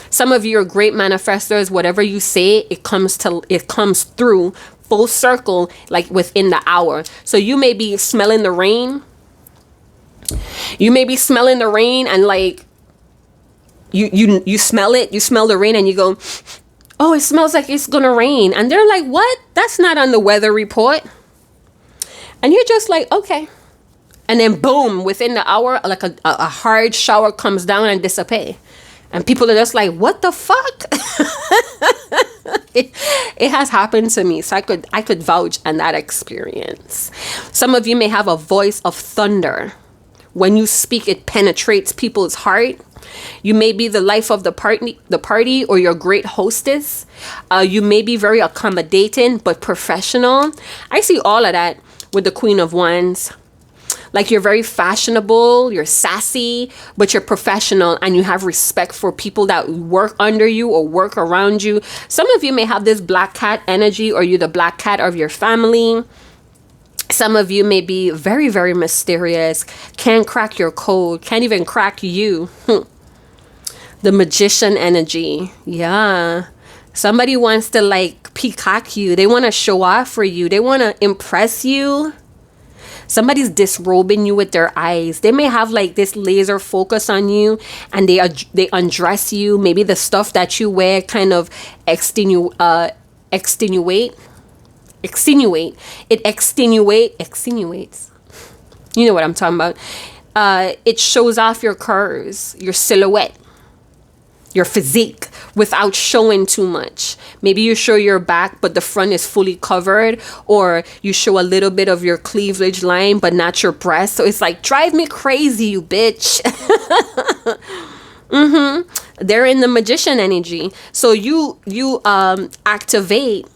Some of you are great manifestors. Whatever you say, it comes through full circle, like within the hour. So you may be smelling the rain. You may be smelling the rain, and like you smell it. You smell the rain, and you go, "Oh, it smells like it's gonna rain." And they're like, "What? That's not on the weather report." And you're just like, "Okay." And then boom, within the hour, like a hard shower comes down and disappears. And people are just like, what the fuck? It has happened to me. So I could vouch on that experience. Some of you may have a voice of thunder. When you speak, it penetrates people's heart. You may be the life of the party, or you're a great hostess. You may be very accommodating, but professional. I see all of that with the Queen of Wands. Like, you're very fashionable, you're sassy, but you're professional, and you have respect for people that work under you or work around you. Some of you may have this black cat energy, or you're the black cat of your family. Some of you may be very, very mysterious, can't crack your code, can't even crack you. The Magician energy. Yeah. Somebody wants to like peacock you. They want to show off for you. They want to impress you. Somebody's disrobing you with their eyes. They may have like this laser focus on you, and they undress you. Maybe the stuff that you wear kind of extenuates. You know what I'm talking about. It shows off your curves, your silhouette, your physique without showing too much. Maybe you show your back, but the front is fully covered, or you show a little bit of your cleavage line, but not your breast. So it's like, drive me crazy, you bitch. They're in the Magician energy. So you activate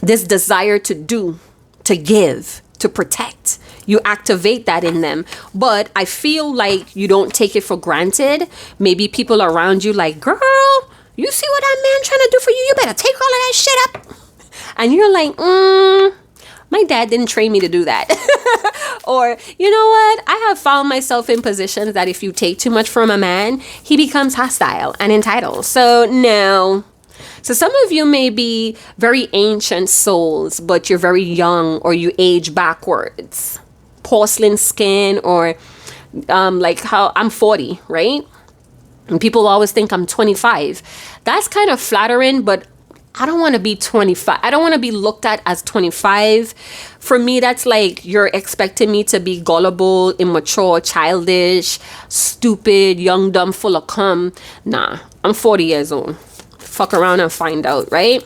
this desire to do, to give, to protect. You activate that in them. But I feel like you don't take it for granted. Maybe people around you like, girl, you see what that man trying to do for you? You better take all of that shit up. And you're like, my dad didn't train me to do that. Or, you know what? I have found myself in positions that if you take too much from a man, he becomes hostile and entitled. So no. So some of you may be very ancient souls, but you're very young, or you age backwards. Porcelain skin, or like how I'm 40, right? And people always think I'm 25. That's kind of flattering, but I don't want to be 25. I don't want to be looked at as 25. For me, that's like you're expecting me to be gullible, immature, childish, stupid, young, dumb, full of cum. Nah, I'm 40 years old. Fuck around and find out, right?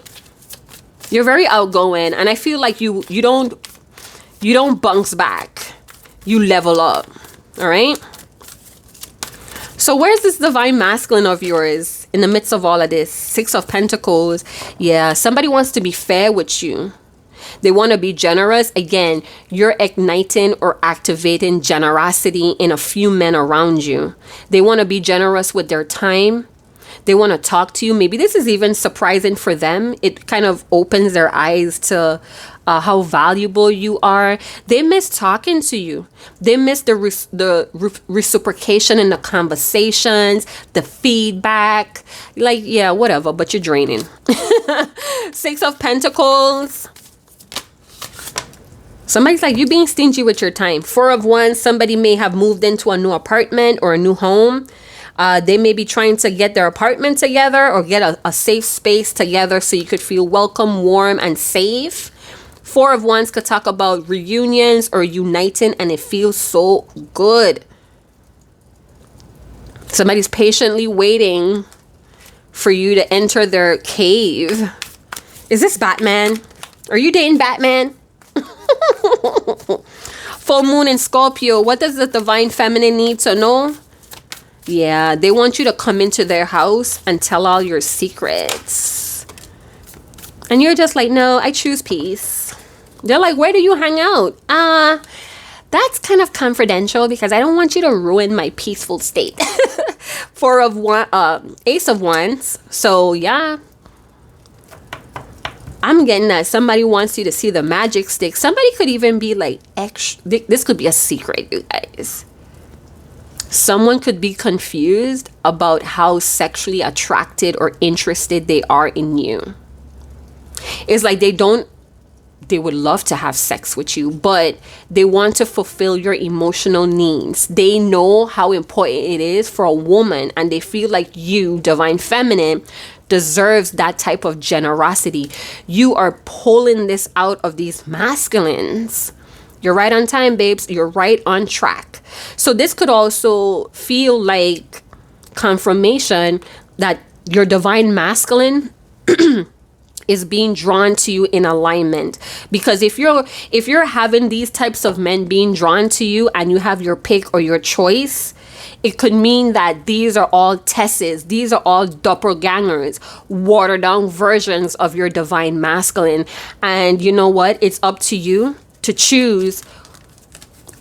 You're very outgoing, and I feel like you don't bounce back. You level up. All right? So where's this divine masculine of yours in the midst of all of this? 6 of Pentacles. Yeah, somebody wants to be fair with you. They want to be generous. Again, you're igniting or activating generosity in a few men around you. They want to be generous with their time. They want to talk to you. Maybe this is even surprising for them. It kind of opens their eyes to how valuable you are. They miss talking to you. They miss the reciprocation in the conversations, the feedback. Like, yeah, whatever, but you're draining. 6 of Pentacles. Somebody's like, you being stingy with your time. 4 of Wands. Somebody may have moved into a new apartment or a new home. They may be trying to get their apartment together, or get a safe space together so you could feel welcome, warm, and safe. 4 of Wands could talk about reunions or uniting, and it feels so good. Somebody's patiently waiting for you to enter their cave. Is this Batman? Are you dating Batman? Full moon in Scorpio. What does the divine feminine need to know? Yeah, they want you to come into their house and tell all your secrets. And you're just like, no, I choose peace. They're like, where do you hang out? That's kind of confidential because I don't want you to ruin my peaceful state. Ace of Wands. So yeah. I'm getting that somebody wants you to see the magic stick. Somebody could even be like, this could be a secret, you guys. Someone could be confused about how sexually attracted or interested they are in you. It's like they would love to have sex with you, but they want to fulfill your emotional needs. They know how important it is for a woman, and they feel like you, divine feminine, deserves that type of generosity. You are pulling this out of these masculines. You're right on time, babes. You're right on track. So this could also feel like confirmation that your divine masculine is being drawn to you in alignment. Because if you're having these types of men being drawn to you and you have your pick or your choice, it could mean that these are all Tesses, these are all doppelgangers, watered down versions of your divine masculine. And you know what? It's up to you to choose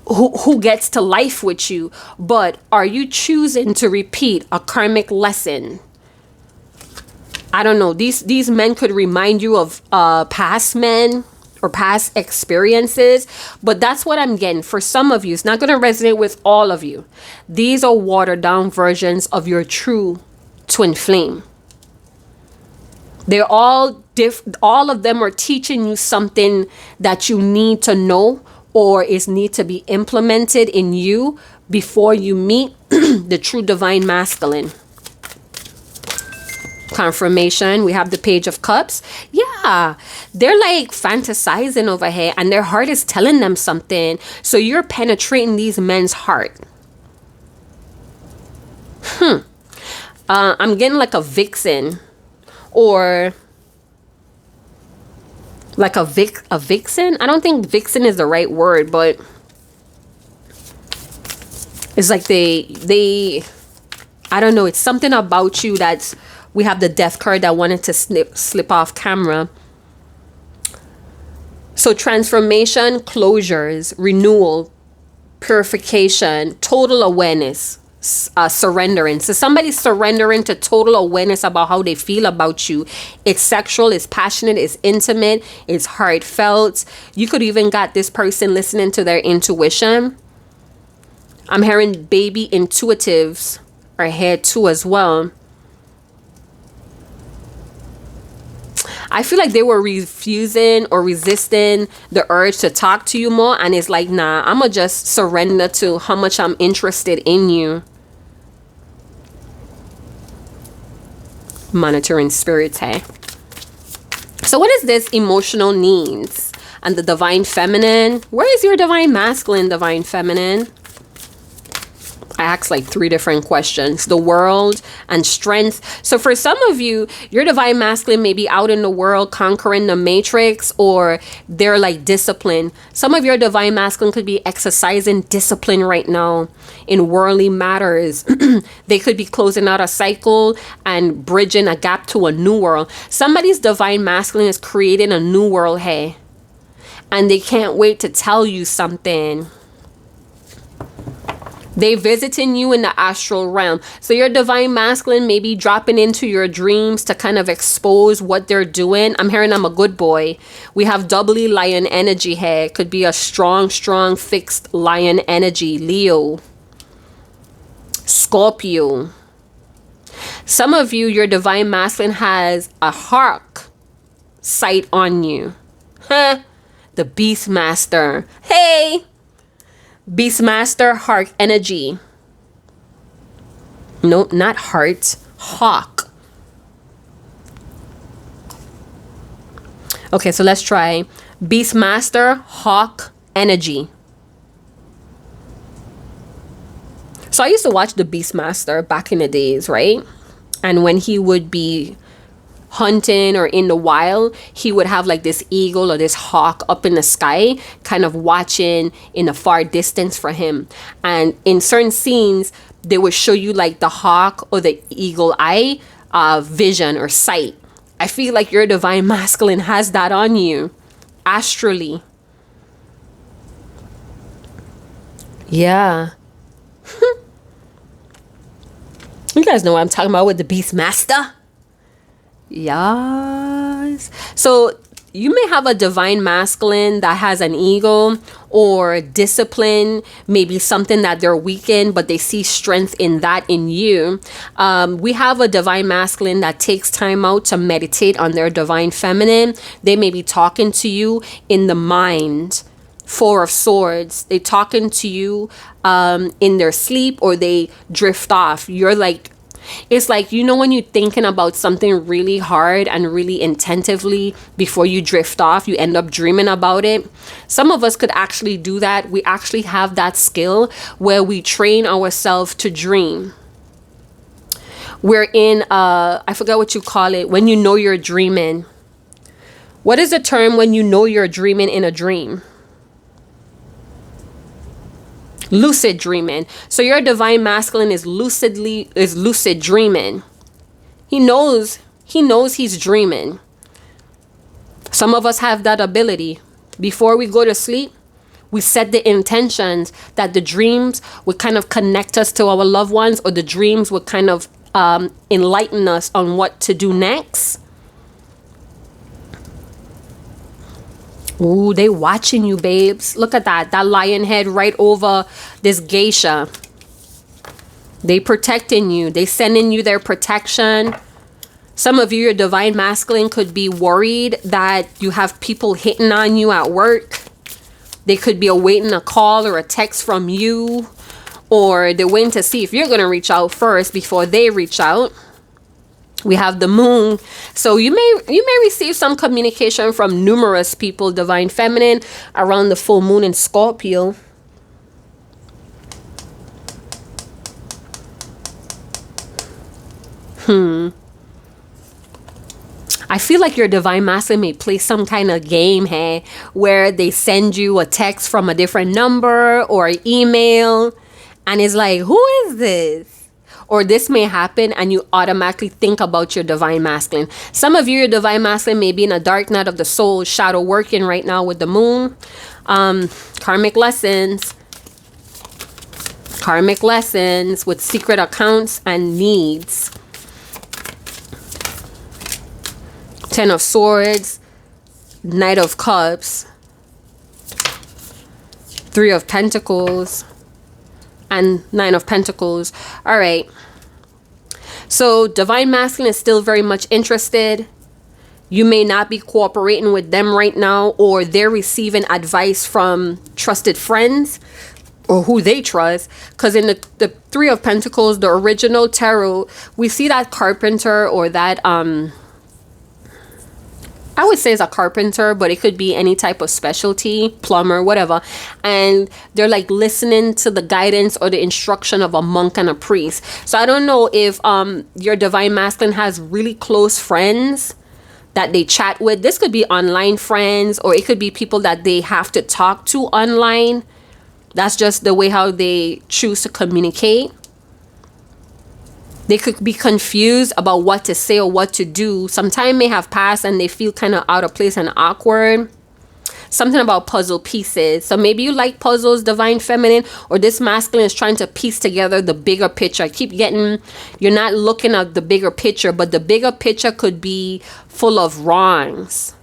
who gets to life with you. But are you choosing to repeat a karmic lesson? I don't know. These men could remind you of past men or past experiences, but that's what I'm getting. For some of you, it's not going to resonate with all of you. These are watered down versions of your true twin flame. They're all all of them are teaching you something that you need to know or is need to be implemented in you before you meet the true divine masculine. Confirmation, we have the Page of Cups. Yeah, they're like fantasizing over here and their heart is telling them something. So you're penetrating these men's heart. I'm getting like a vixen, or like a vixen. I don't think vixen is the right word, but it's like they I don't know, it's something about you that's, we have the Death card that wanted to slip off camera. So transformation, closures, renewal, purification, total awareness, surrendering. So somebody's surrendering to total awareness about how they feel about you. It's sexual, it's passionate, it's intimate, it's heartfelt. You could even got this person listening to their intuition. I'm hearing baby intuitives are here too as well. I feel like they were refusing or resisting the urge to talk to you more. And it's like, nah, I'm going to just surrender to how much I'm interested in you. Monitoring spirits, hey. So what is this emotional needs and the divine feminine? Where is your divine masculine, divine feminine? I asked like 3 different questions. The world and strength. So for some of you, your divine masculine may be out in the world conquering the matrix, or they're like discipline. Some of your divine masculine could be exercising discipline right now in worldly matters. They could be closing out a cycle and bridging a gap to a new world. Somebody's divine masculine is creating a new world, hey. And they can't wait to tell you something. They visiting you in the astral realm. So your divine masculine may be dropping into your dreams to kind of expose what they're doing. I'm hearing I'm a good boy. We have doubly lion energy here. Could be a strong, fixed lion energy. Leo. Scorpio. Some of you, your divine masculine has a hawk sight on you. Huh? The Beastmaster. Hey! Beastmaster, heart energy. No, not heart. Hawk. Okay, so let's try. Beastmaster, hawk energy. So I used to watch the Beastmaster back in the days, right? And when he would be hunting or in the wild, he would have like this eagle or this hawk up in the sky, kind of watching in the far distance for him. And in certain scenes, they would show you like the hawk or the eagle eye vision or sight. I feel like your divine masculine has that on you astrally. Yeah. You guys know what I'm talking about with the Beast Master. Yes. So you may have a divine masculine that has an ego or discipline, maybe something that they're weak in, but they see strength in that in you. We have a divine masculine that takes time out to meditate on their divine feminine. They may be talking to you in the mind. Four of Swords. They talking to you in their sleep, or they drift off. You're like, it's like, you know, when you're thinking about something really hard and really intentively before you drift off, you end up dreaming about it. Some of us could actually do that. We actually have that skill where we train ourselves to dream. We're in, I forgot what you call it, when you know you're dreaming. What is the term when you know you're dreaming in a dream? Lucid dreaming. So your divine masculine is lucid dreaming. He knows he's dreaming. Some of us have that ability. Before we go to sleep, we set the intentions that the dreams would kind of connect us to our loved ones, or the dreams would kind of enlighten us on what to do next. Ooh, they watching you, babes. Look at that. That lion head right over this geisha. They protecting you. They sending you their protection. Some of you, your divine masculine, could be worried that you have people hitting on you at work. They could be awaiting a call or a text from you. Or they're waiting to see if you're going to reach out first before they reach out. We have the moon. So you may receive some communication from numerous people, divine feminine, around the full moon in Scorpio. I feel like your divine masculine may play some kind of game, hey, where they send you a text from a different number or an email, and it's like, who is this? Or this may happen and you automatically think about your divine masculine. Some of you, your divine masculine may be in a dark night of the soul, shadow working right now with the moon. Karmic lessons. Karmic lessons with secret accounts and needs. Ten of Swords. Knight of Cups. Three of Pentacles. And Nine of Pentacles. All right. So divine masculine is still very much interested. You may not be cooperating with them right now, or they're receiving advice from trusted friends or who they trust. Because in the Three of Pentacles, the original tarot, we see that carpenter, or that I would say it's a carpenter, but it could be any type of specialty, plumber, whatever. And they're like listening to the guidance or the instruction of a monk and a priest. So I don't know if your divine masculine has really close friends that they chat with. This could be online friends, or it could be people that they have to talk to online. That's just the way how they choose to communicate. They could be confused about what to say or what to do. Some time may have passed and they feel kind of out of place and awkward. Something about puzzle pieces. So maybe you like puzzles, divine feminine, or this masculine is trying to piece together the bigger picture. I keep getting, you're not looking at the bigger picture, but the bigger picture could be full of wrongs.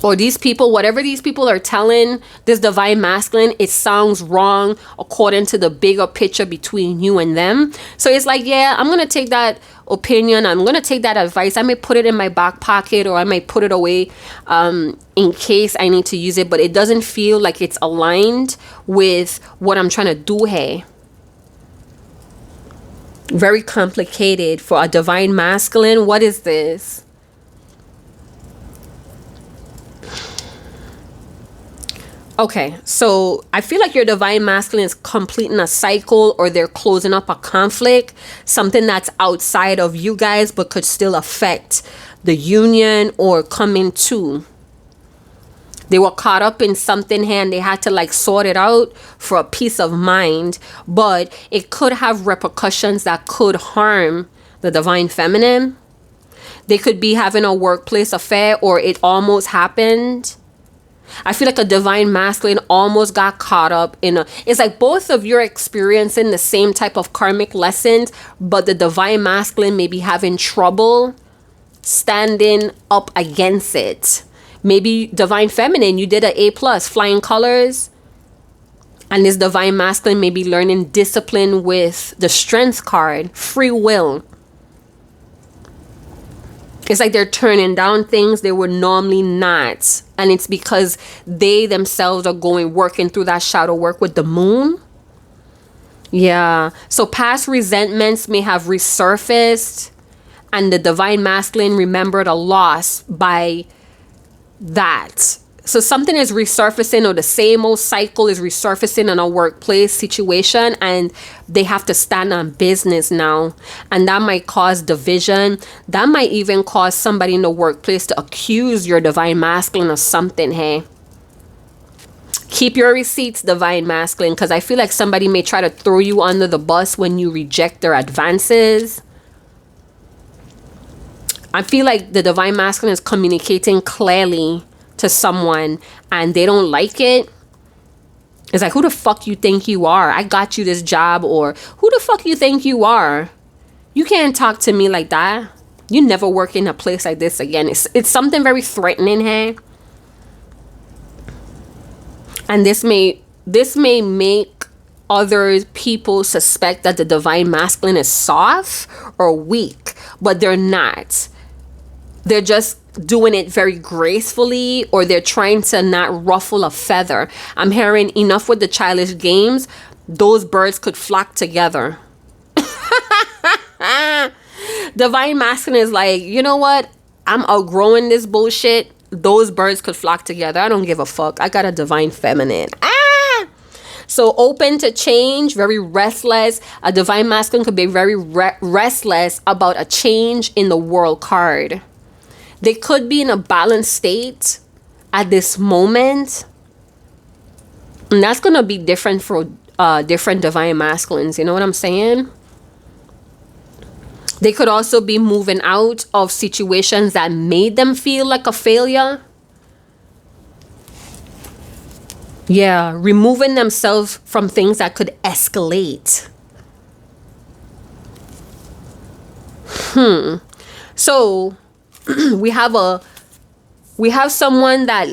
Or these people, whatever these people are telling this divine masculine, it sounds wrong according to the bigger picture between you and them. So it's like, yeah, I'm going to take that opinion. I'm going to take that advice. I may put it in my back pocket, or I may put it away in case I need to use it. But it doesn't feel like it's aligned with what I'm trying to do here. Very complicated for a divine masculine. What is this? Okay, so I feel like your divine masculine is completing a cycle, or they're closing up a conflict, something that's outside of you guys but could still affect the union or come into. They were caught up in something here and they had to like sort it out for a peace of mind, but it could have repercussions that could harm the divine feminine. They could be having a workplace affair, or it almost happened. I feel like a divine masculine almost got caught up in a, it's like both of you are experiencing the same type of karmic lessons, but the divine masculine may be having trouble standing up against it. Maybe divine feminine, you did an A+, flying colors, and this divine masculine may be learning discipline with the strength card, free will. It's like they're turning down things they would normally not. And it's because they themselves are working through that shadow work with the moon. Yeah. So past resentments may have resurfaced, and the divine masculine remembered a loss by that. So something is resurfacing, or the same old cycle is resurfacing in a workplace situation, and they have to stand on business now. And that might cause division. That might even cause somebody in the workplace to accuse your divine masculine of something, hey? Keep your receipts, divine masculine, because I feel like somebody may try to throw you under the bus when you reject their advances. I feel like the divine masculine is communicating clearly to someone and they don't like it. It's like, who the fuck you think you are? I got you this job. Or who the fuck you think you are? You can't talk to me like that. You never work in a place like this again. It's something very threatening here. And this may make other people suspect that the divine masculine is soft or weak, but they're not. They're just doing it very gracefully, or they're trying to not ruffle a feather. I'm hearing enough with the childish games. Those birds could flock together. Divine masculine is like, you know what? I'm outgrowing this bullshit. Those birds could flock together. I don't give a fuck. I got a divine feminine. So open to change, very restless. A divine masculine could be very restless about a change in the world card. They could be in a balanced state at this moment. And that's going to be different for different divine masculines. You know what I'm saying? They could also be moving out of situations that made them feel like a failure. Yeah, removing themselves from things that could escalate. So we have someone that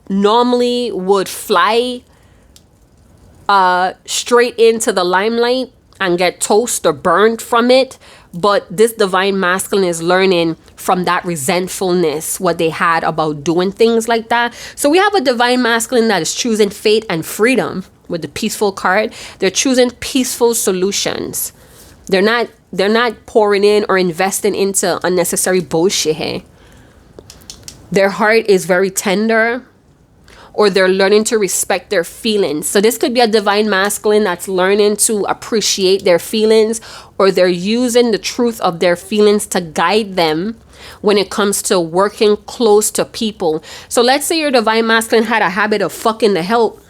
normally would fly straight into the limelight and get toast or burned from it, but this divine masculine is learning from that resentfulness, what they had about doing things like that. So we have a divine masculine that is choosing fate and freedom with the peaceful card. They're choosing peaceful solutions. They're not pouring in or investing into unnecessary bullshit here. Their heart is very tender, or they're learning to respect their feelings. So this could be a divine masculine that's learning to appreciate their feelings, or they're using the truth of their feelings to guide them when it comes to working close to people. So let's say your divine masculine had a habit of fucking the help,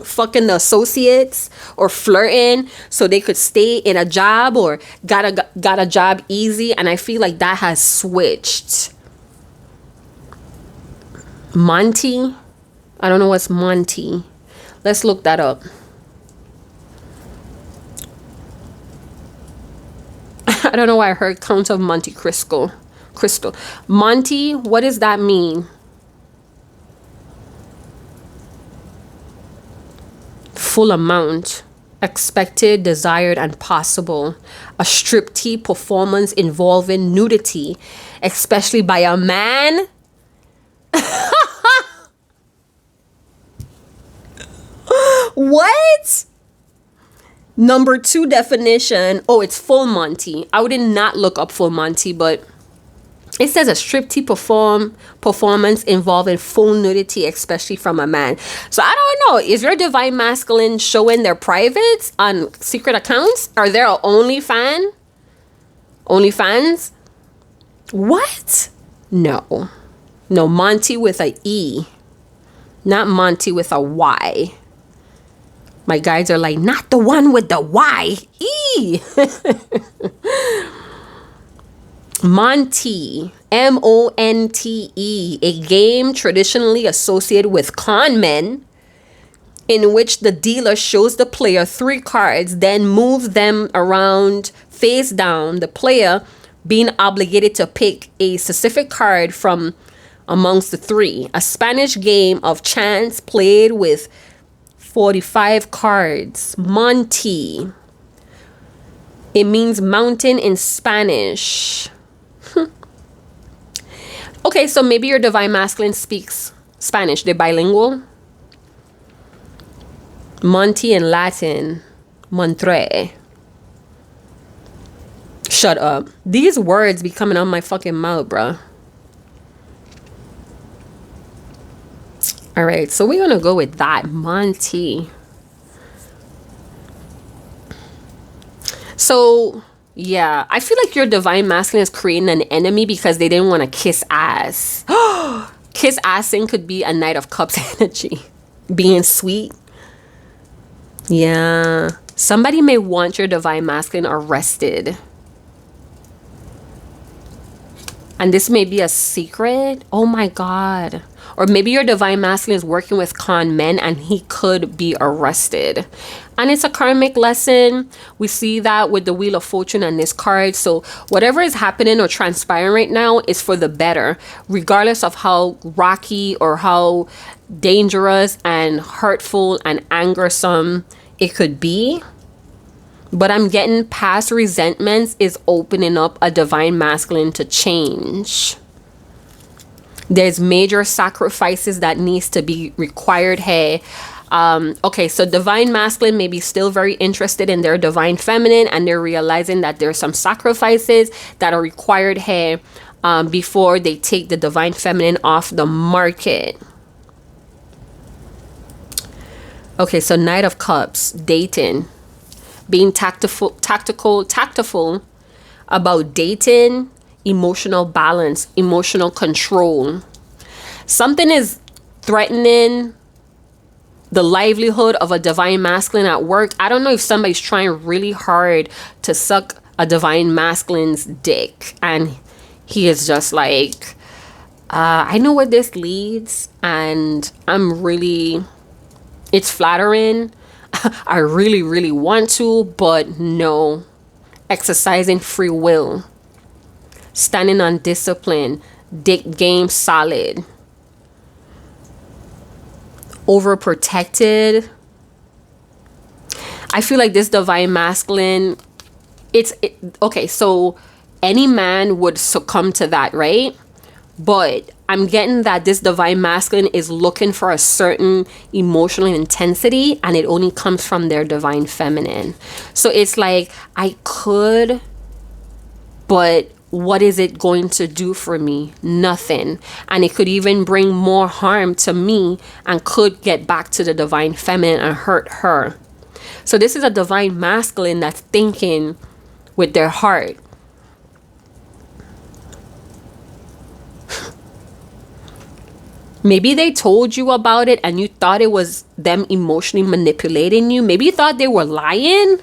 fucking the associates, or flirting so they could stay in a job, or got a job easy. And I feel like that has switched. Monty, I don't know what's Monty. Let's look that up. I don't know why I heard Count of Monte Cristo. Monty, what does that mean? Full amount, expected, desired, and possible. A striptease performance involving nudity, especially by a man. What? Number 2 definition. Oh, it's full Monty. I would not look up full Monty, but It says a striptease performance involving full nudity, especially from a man. So I don't know. Is your divine masculine showing their privates on secret accounts? Are there an OnlyFans? What? No. No, Monty with a E. Not Monty with a Y. My guides are like, not the one with the Y. E. Monte, M-O-N-T-E, a game traditionally associated with con men, in which the dealer shows the player 3 cards, then moves them around face down, the player being obligated to pick a specific card from amongst the 3. A Spanish game of chance played with 45 cards. Monte. It means mountain in Spanish. Okay, so maybe your divine masculine speaks Spanish. They're bilingual. Monte in Latin. Montre. Shut up. These words be coming out my fucking mouth, bruh. All right, so we're going to go with that. Monte. So, yeah, I feel like your divine masculine is creating an enemy because they didn't want to kiss ass. Kiss assing could be a Knight of Cups energy. Being sweet. Yeah. Somebody may want your divine masculine arrested. And this may be a secret. Oh my God. Or maybe your divine masculine is working with con men and he could be arrested. And it's a karmic lesson. We see that with the Wheel of Fortune and this card. So whatever is happening or transpiring right now is for the better, regardless of how rocky or how dangerous and hurtful and angersome it could be. But I'm getting past resentments is opening up a divine masculine to change. There's major sacrifices that needs to be required here. Okay, so divine masculine may be still very interested in their divine feminine, and they're realizing that there's some sacrifices that are required here before they take the divine feminine off the market. Okay, so Knight of Cups, dating, being tactful about dating, emotional balance, emotional control. Something is threatening the livelihood of a divine masculine at work. I don't know if somebody's trying really hard to suck a divine masculine's dick, and he is just like, I know where this leads, and it's flattering. I really, really want to, but no. Exercising free will. Standing on discipline. Dick game solid. Overprotected. I feel like this divine masculine, okay, so any man would succumb to that, right? But I'm getting that this divine masculine is looking for a certain emotional intensity, and it only comes from their divine feminine. So it's like, I could, but what is it going to do for me? Nothing. And it could even bring more harm to me and could get back to the divine feminine and hurt her. So this is a divine masculine that's thinking with their heart. Maybe they told you about it and you thought it was them emotionally manipulating you. Maybe you thought they were lying.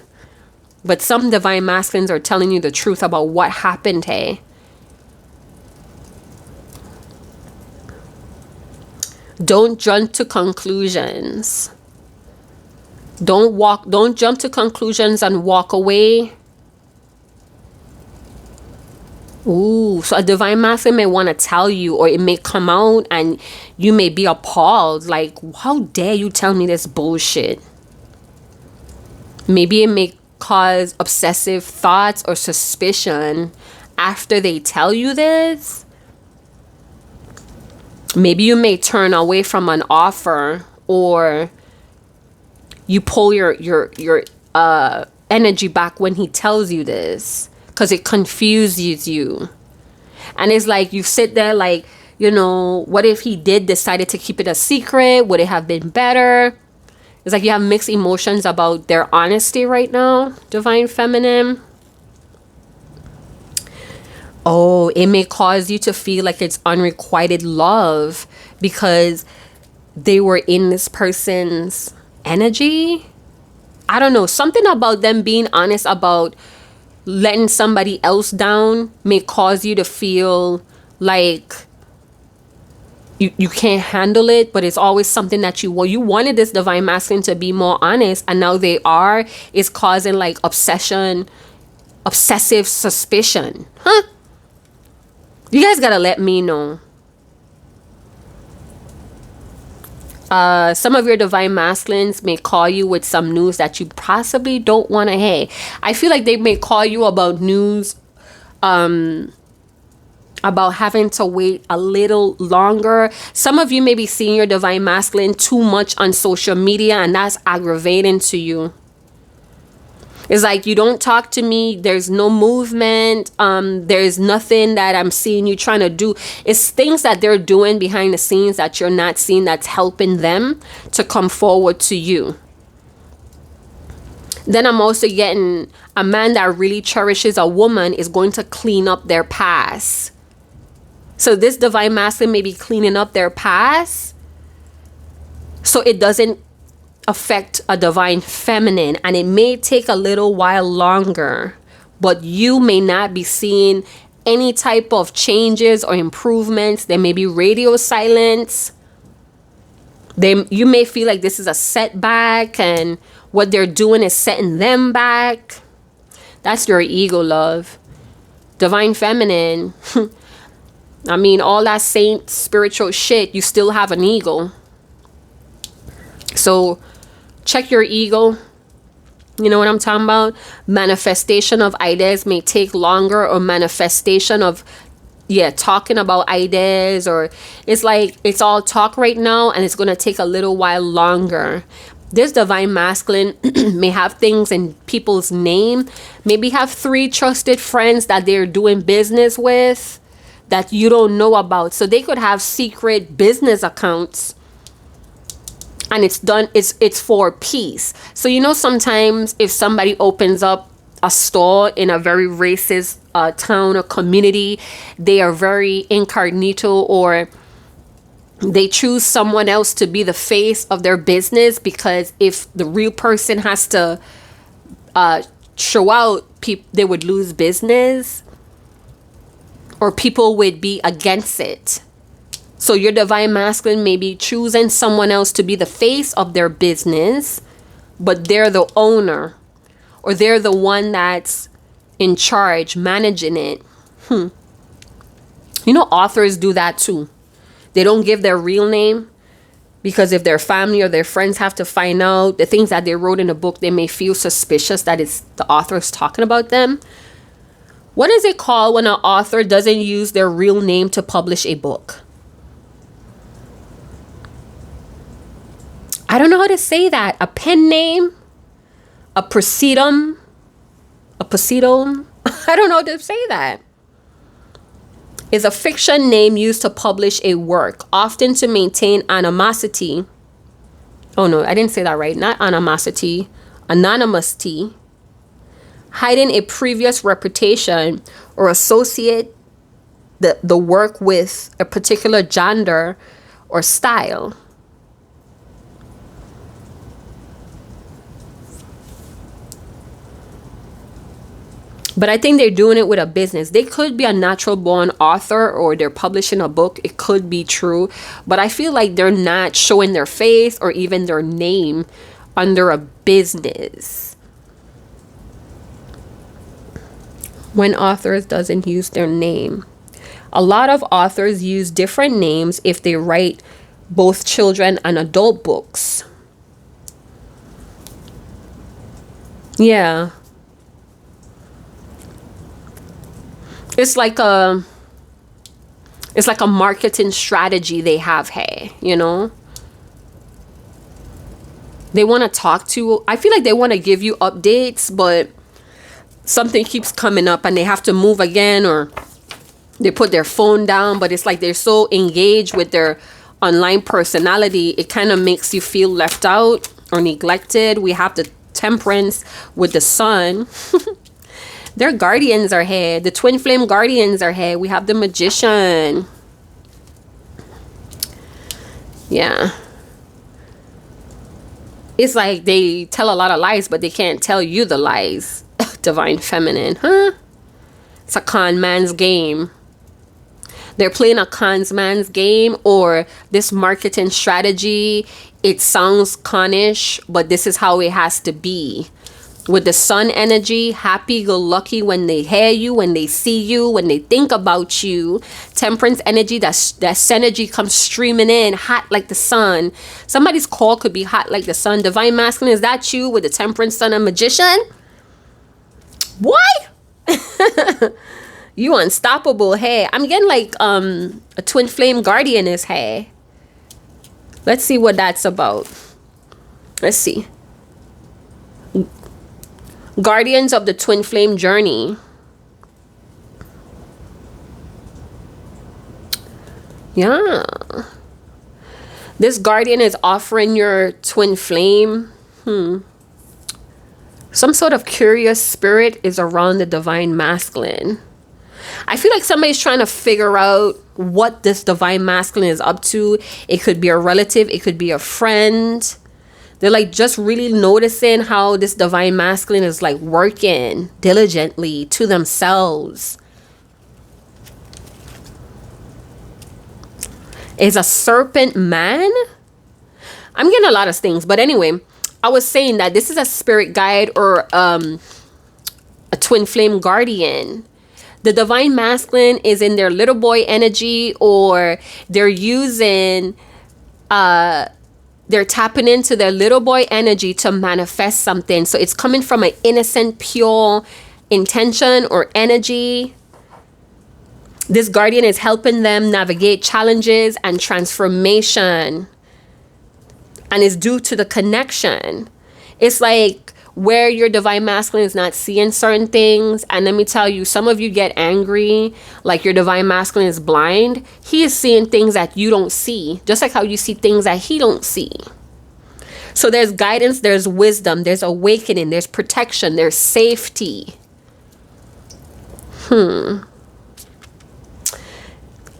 But some divine masculines are telling you the truth about what happened, hey? Don't jump to conclusions. Don't jump to conclusions and walk away. Ooh, so a divine masculine may want to tell you, or it may come out and you may be appalled. Like, how dare you tell me this bullshit? Maybe it may cause obsessive thoughts or suspicion after they tell you this. Maybe you may turn away from an offer, or you pull your energy back when he tells you this, because it confuses you. And it's like you sit there like, you know, what if he decided to keep it a secret? Would it have been better? It's like you have mixed emotions about their honesty right now, Divine Feminine. Oh, it may cause you to feel like it's unrequited love because they were in this person's energy. I don't know. Something about them being honest about letting somebody else down may cause you to feel like you can't handle it, but it's always something that you wanted this Divine Masculine to be more honest, and now they are. It's causing like obsessive suspicion. Huh? You guys gotta let me know. Some of your Divine Masculines may call you with some news that you possibly don't want to hear. I feel like they may call you about news about having to wait a little longer. Some of you may be seeing your Divine Masculine too much on social media, and that's aggravating to you. It's like, you don't talk to me, there's no movement, there's nothing that I'm seeing you trying to do. It's things that they're doing behind the scenes that you're not seeing that's helping them to come forward to you. Then I'm also getting a man that really cherishes a woman is going to clean up their past. So this Divine Masculine may be cleaning up their past so it doesn't affect a Divine Feminine, and it may take a little while longer, but you may not be seeing any type of changes or improvements. There may be radio silence. You may feel like this is a setback and what they're doing is setting them back. That's your ego, love. Divine Feminine. I mean, all that saint spiritual shit, you still have an ego. So check your ego. You know what I'm talking about? Manifestation of ideas may take longer, or manifestation of, talking about ideas, or it's like it's all talk right now and it's going to take a little while longer. This Divine Masculine may have things in people's name. Maybe have 3 trusted friends that they're doing business with that you don't know about. So they could have secret business accounts, and it's for peace. So, you know, sometimes if somebody opens up a store in a very racist town or community, they are very incognito, or they choose someone else to be the face of their business, because if the real person has to show out, they would lose business, or people would be against it. So your Divine Masculine may be choosing someone else to be the face of their business, but they're the owner, or they're the one that's in charge, managing it. You know, authors do that too. They don't give their real name, because if their family or their friends have to find out the things that they wrote in the book, they may feel suspicious that it's the author's talking about them. What is it called when an author doesn't use their real name to publish a book? I don't know how to say that. A pen name? A proceedum? I don't know how to say that. Is a fiction name used to publish a work, often to maintain anonymity. Oh no, I didn't say that right. Not anonymity. Anonymity. Hiding a previous reputation, or associate the work with a particular genre or style. But I think they're doing it with a business. They could be a natural born author, or they're publishing a book. It could be true. But I feel like they're not showing their face or even their name under a business. When authors doesn't use their name. A lot of authors use different names if they write both children and adult books. Yeah. It's like a marketing strategy they have here, you know? They want to talk to, I feel like they want to give you updates, but something keeps coming up and they have to move again, or They put their phone down, but it's like they're so engaged with their online personality, it kind of makes you feel left out or neglected. We have the Temperance with the Sun. Their guardians are here. The twin flame guardians are here. We have the Magician. Yeah. It's like they tell a lot of lies, but they can't tell you the lies. Divine Feminine, huh? It's a con man's game. They're playing a con man's game, or this marketing strategy. It sounds connish, but this is how it has to be. With the Sun energy, happy-go-lucky when they hear you, when they see you, when they think about you. Temperance energy, that synergy comes streaming in, hot like the sun. Somebody's call could be hot like the sun. Divine Masculine, is that you with the Temperance, Sun, and Magician? What? You unstoppable. Hey, I'm getting like a twin flame guardian is here. Let's see what that's about. Let's see. Guardians of the twin flame journey. Yeah. This guardian is offering your twin flame some sort of curious spirit is around the Divine Masculine. I feel like somebody's trying to figure out what this Divine Masculine is up to. It could be a relative. It could be a friend. They're like just really noticing how this Divine Masculine is like working diligently to themselves. Is a serpent man? I'm getting a lot of things. But anyway, I was saying that this is a spirit guide or a twin flame guardian. The Divine Masculine is in their little boy energy, or they're using, they're tapping into their little boy energy to manifest something. So it's coming from an innocent, pure intention or energy. This guardian is helping them navigate challenges and transformation. And it's due to the connection. It's like where your Divine Masculine is not seeing certain things. And let me tell you, some of you get angry, like your Divine Masculine is blind. He is seeing things that you don't see, just like how you see things that he don't see. So there's guidance, there's wisdom, there's awakening, there's protection, there's safety.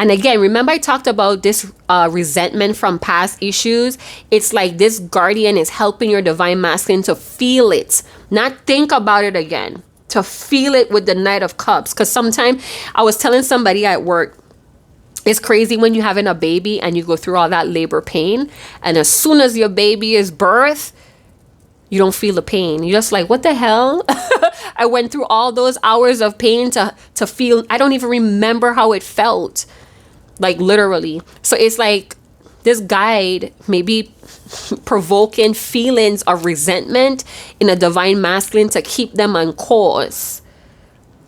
And again, remember I talked about this resentment from past issues. It's like this guardian is helping your Divine Masculine to feel it, not think about it again, to feel it with the Knight of Cups. Because sometimes I was telling somebody at work, it's crazy when you're having a baby and you go through all that labor pain. And as soon as your baby is birthed, you don't feel the pain. You're just like, what the hell? I went through all those hours of pain to feel, I don't even remember how it felt. Like literally. So it's like this guide may be provoking feelings of resentment in a Divine Masculine to keep them on course.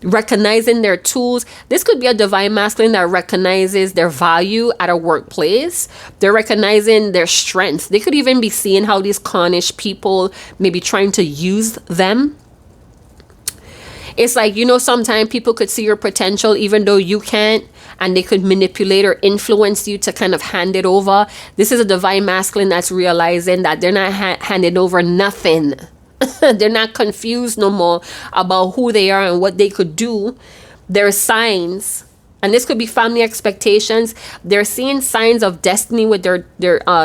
Recognizing their tools. This could be a Divine Masculine that recognizes their value at a workplace. They're recognizing their strengths. They could even be seeing how these connish people may be trying to use them. It's like, you know, sometimes people could see your potential even though you can't, and they could manipulate or influence you to kind of hand it over. This is a Divine Masculine that's realizing that they're not handing over nothing. They're not confused no more about who they are and what they could do. There are signs, and this could be family expectations. They're seeing signs of destiny with their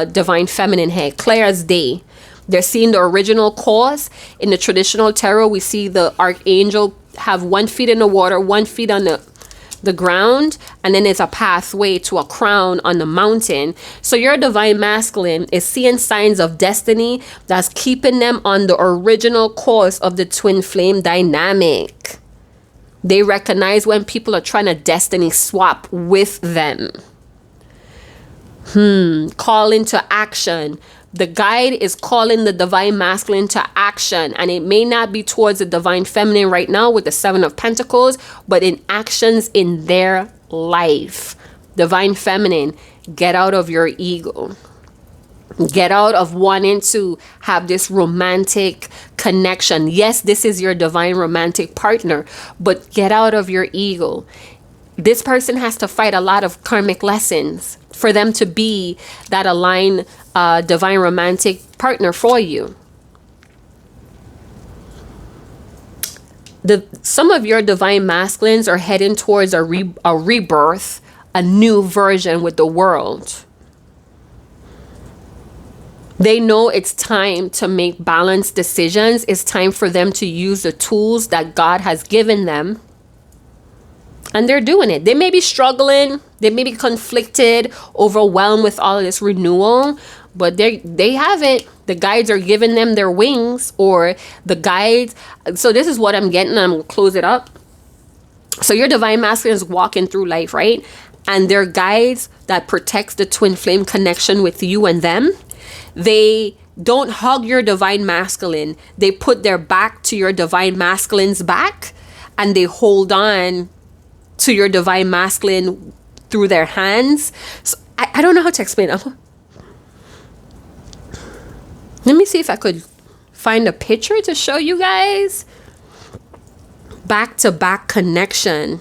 Divine Feminine here, clear as day. They're seeing the original cause. In the traditional tarot, we see the archangel have 1 foot in the water, 1 foot on the ground, and then there's a pathway to a crown on the mountain. So your Divine Masculine is seeing signs of destiny that's keeping them on the original course of the twin flame dynamic. They recognize when people are trying to destiny swap with them. Call into action. The guide is calling the Divine Masculine to action, and it may not be towards the Divine Feminine right now with the 7 of Pentacles, but in actions in their life. Divine Feminine, get out of your ego. Get out of wanting to have this romantic connection. Yes, this is your divine romantic partner, but get out of your ego. this person has to fight a lot of karmic lessons for them to be that aligned divine romantic partner for you. Some of your divine masculines are heading towards a rebirth, a new version with the world. They know it's time to make balanced decisions. It's time for them to use the tools that God has given them. And they're doing it. They may be struggling. They may be conflicted, overwhelmed with all of this renewal. But they have it. The guides are giving them their wings, or the guides. So this is what I'm getting. I'm going to close it up. So your divine masculine is walking through life, right? And their guides that protects the twin flame connection with you and them. They don't hug your divine masculine. They put their back to your divine masculine's back, and they hold on to your divine masculine through their hands. So I don't know how to explain it. Let me see if I could find a picture to show you guys. Back to back connection.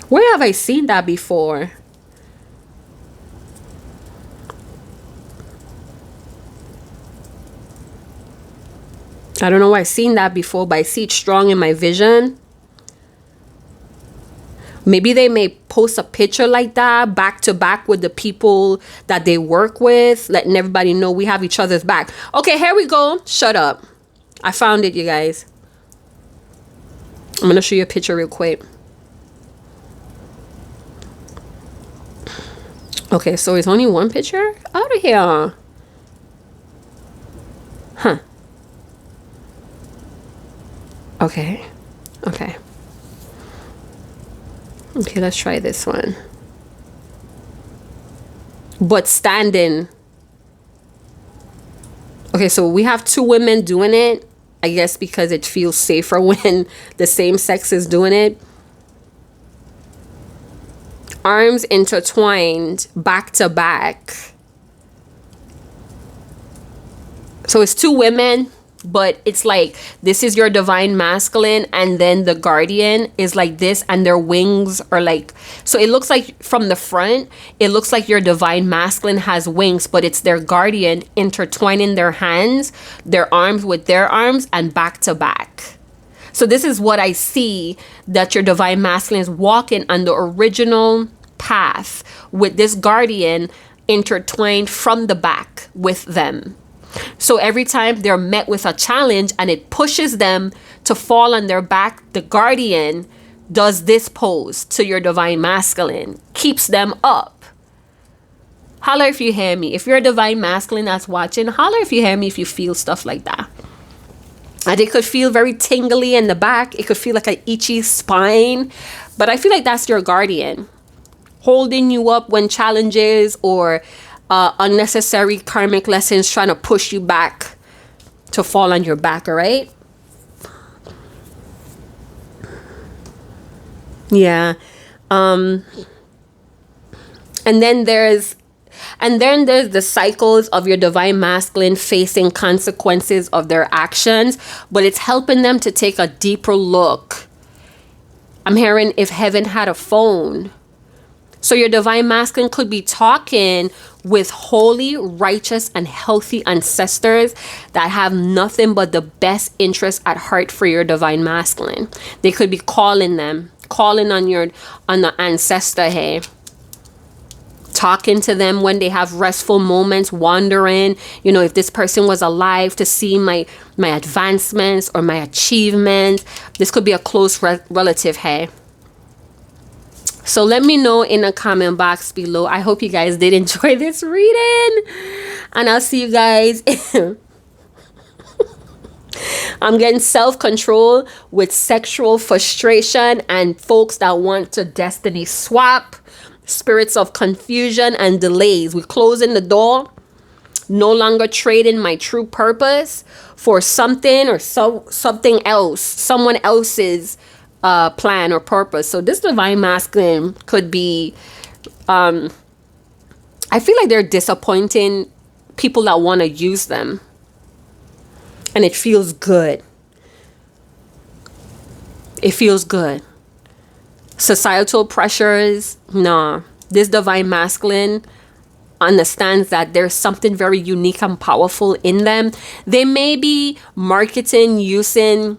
Where have I seen that before? I don't know where I've seen that before, but I see it strong in my vision. Maybe they may post a picture like that back to back with the people that they work with, letting everybody know we have each other's back. Okay, here we go. Shut up. I found it, you guys. I'm going to show you a picture real quick. Okay, so it's only one picture? Out of here. Huh. Okay. Okay, let's try this one. But standing. Okay, so we have two women doing it. I guess because it feels safer when the same sex is doing it. Arms intertwined, back to back. So it's two women, but it's like this is your divine masculine, and then the guardian is like this, and their wings are like, so it looks like from the front, it looks like your divine masculine has wings, but it's their guardian intertwining their hands, their arms with their arms, and back to back. So this is what I see, that your divine masculine is walking on the original path with this guardian intertwined from the back with them. So every time they're met with a challenge and it pushes them to fall on their back, the guardian does this pose to your divine masculine, keeps them up. Holler if you hear me. If you're a divine masculine that's watching, holler if you hear me if you feel stuff like that. And it could feel very tingly in the back. It could feel like an itchy spine. But I feel like that's your guardian holding you up when challenges or unnecessary karmic lessons trying to push you back to fall on your back, all right? Yeah. And then there's the cycles of your divine masculine facing consequences of their actions, but it's helping them to take a deeper look. I'm hearing if heaven had a phone. So your divine masculine could be talking with holy, righteous, and healthy ancestors that have nothing but the best interest at heart for your divine masculine. They could be calling on the ancestor, hey. Talking to them when they have restful moments, wondering, if this person was alive, to see my advancements or my achievements. This could be a close relative, hey. So let me know in the comment box below. I hope you guys did enjoy this reading. And I'll see you guys. I'm getting self-control with sexual frustration and folks that want to destiny swap. Spirits of confusion and delays. We're closing the door. No longer trading my true purpose for something or something else. Someone else's plan or purpose. So this divine masculine could be, I feel like they're disappointing people that want to use them. And it feels good. It feels good. Societal pressures, nah. This divine masculine understands that there's something very unique and powerful in them. They may be marketing using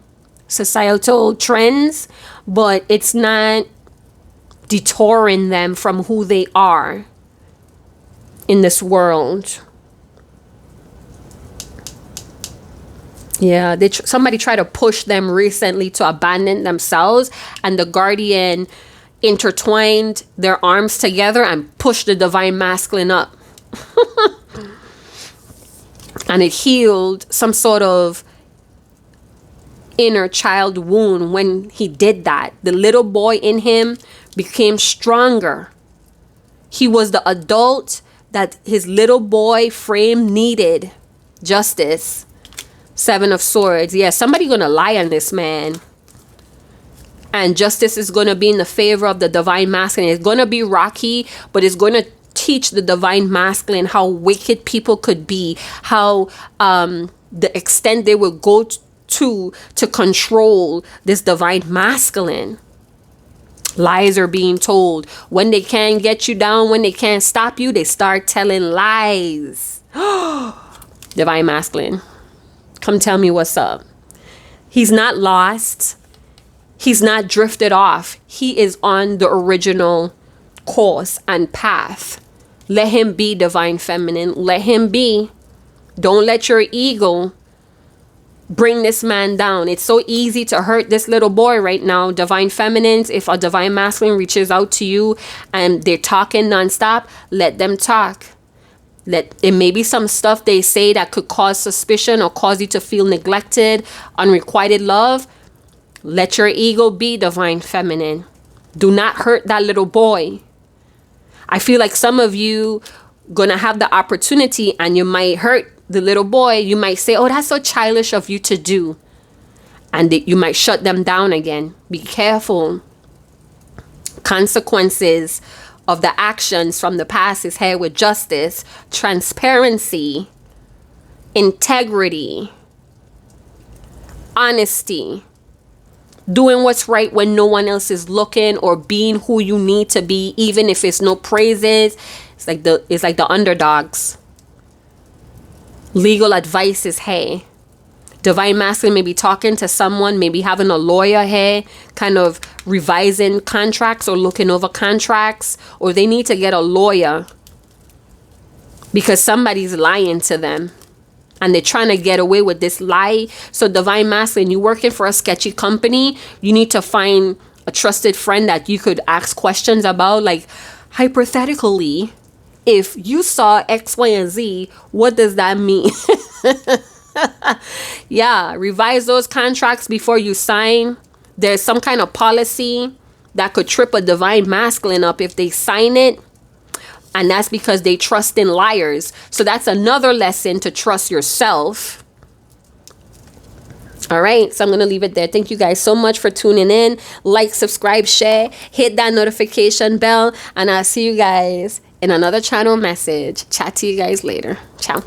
societal trends, but it's not detouring them from who they are in this world. Yeah, somebody tried to push them recently to abandon themselves, and the guardian intertwined their arms together and pushed the divine masculine up. And it healed some sort of inner child wound when he did that. The little boy in him became stronger. He was the adult that his little boy frame needed. Justice. 7 of Swords. Yeah, somebody gonna lie on this man. And justice is gonna be in the favor of the divine masculine. It's gonna be rocky, but it's gonna teach the divine masculine how wicked people could be, how the extent they will go to control this divine masculine. Lies are being told. When they can't get you down, when they can't stop you, they start telling lies. Divine masculine, come tell me what's up. He's not lost. He's not drifted off. He is on the original course and path. Let him be, divine feminine. Let him be. Don't let your ego bring this man down. It's so easy to hurt this little boy right now. Divine feminines, if a divine masculine reaches out to you and they're talking nonstop, let them talk. It may be some stuff they say that could cause suspicion or cause you to feel neglected, unrequited love. Let your ego be, divine feminine. Do not hurt that little boy. I feel like some of you gonna have the opportunity and you might hurt the little boy. You might say, oh, that's so childish of you to do. And you might shut them down again. Be careful. Consequences of the actions from the past is here with justice, transparency, integrity, honesty, doing what's right when no one else is looking, or being who you need to be, even if it's no praises. It's like the underdogs. Legal advice is hey. Divine masculine may be talking to someone, maybe having a lawyer here, kind of revising contracts or looking over contracts, or they need to get a lawyer because somebody's lying to them and they're trying to get away with this lie. So divine masculine, you're working for a sketchy company, you need to find a trusted friend that you could ask questions about, like hypothetically, if you saw X, Y, and Z, what does that mean? Yeah, revise those contracts before you sign. There's some kind of policy that could trip a divine masculine up if they sign it. And that's because they trust in liars. So that's another lesson to trust yourself. All right, so I'm going to leave it there. Thank you guys so much for tuning in. Like, subscribe, share, hit that notification bell, and I'll see you guys in another channel message. Chat to you guys later. Ciao.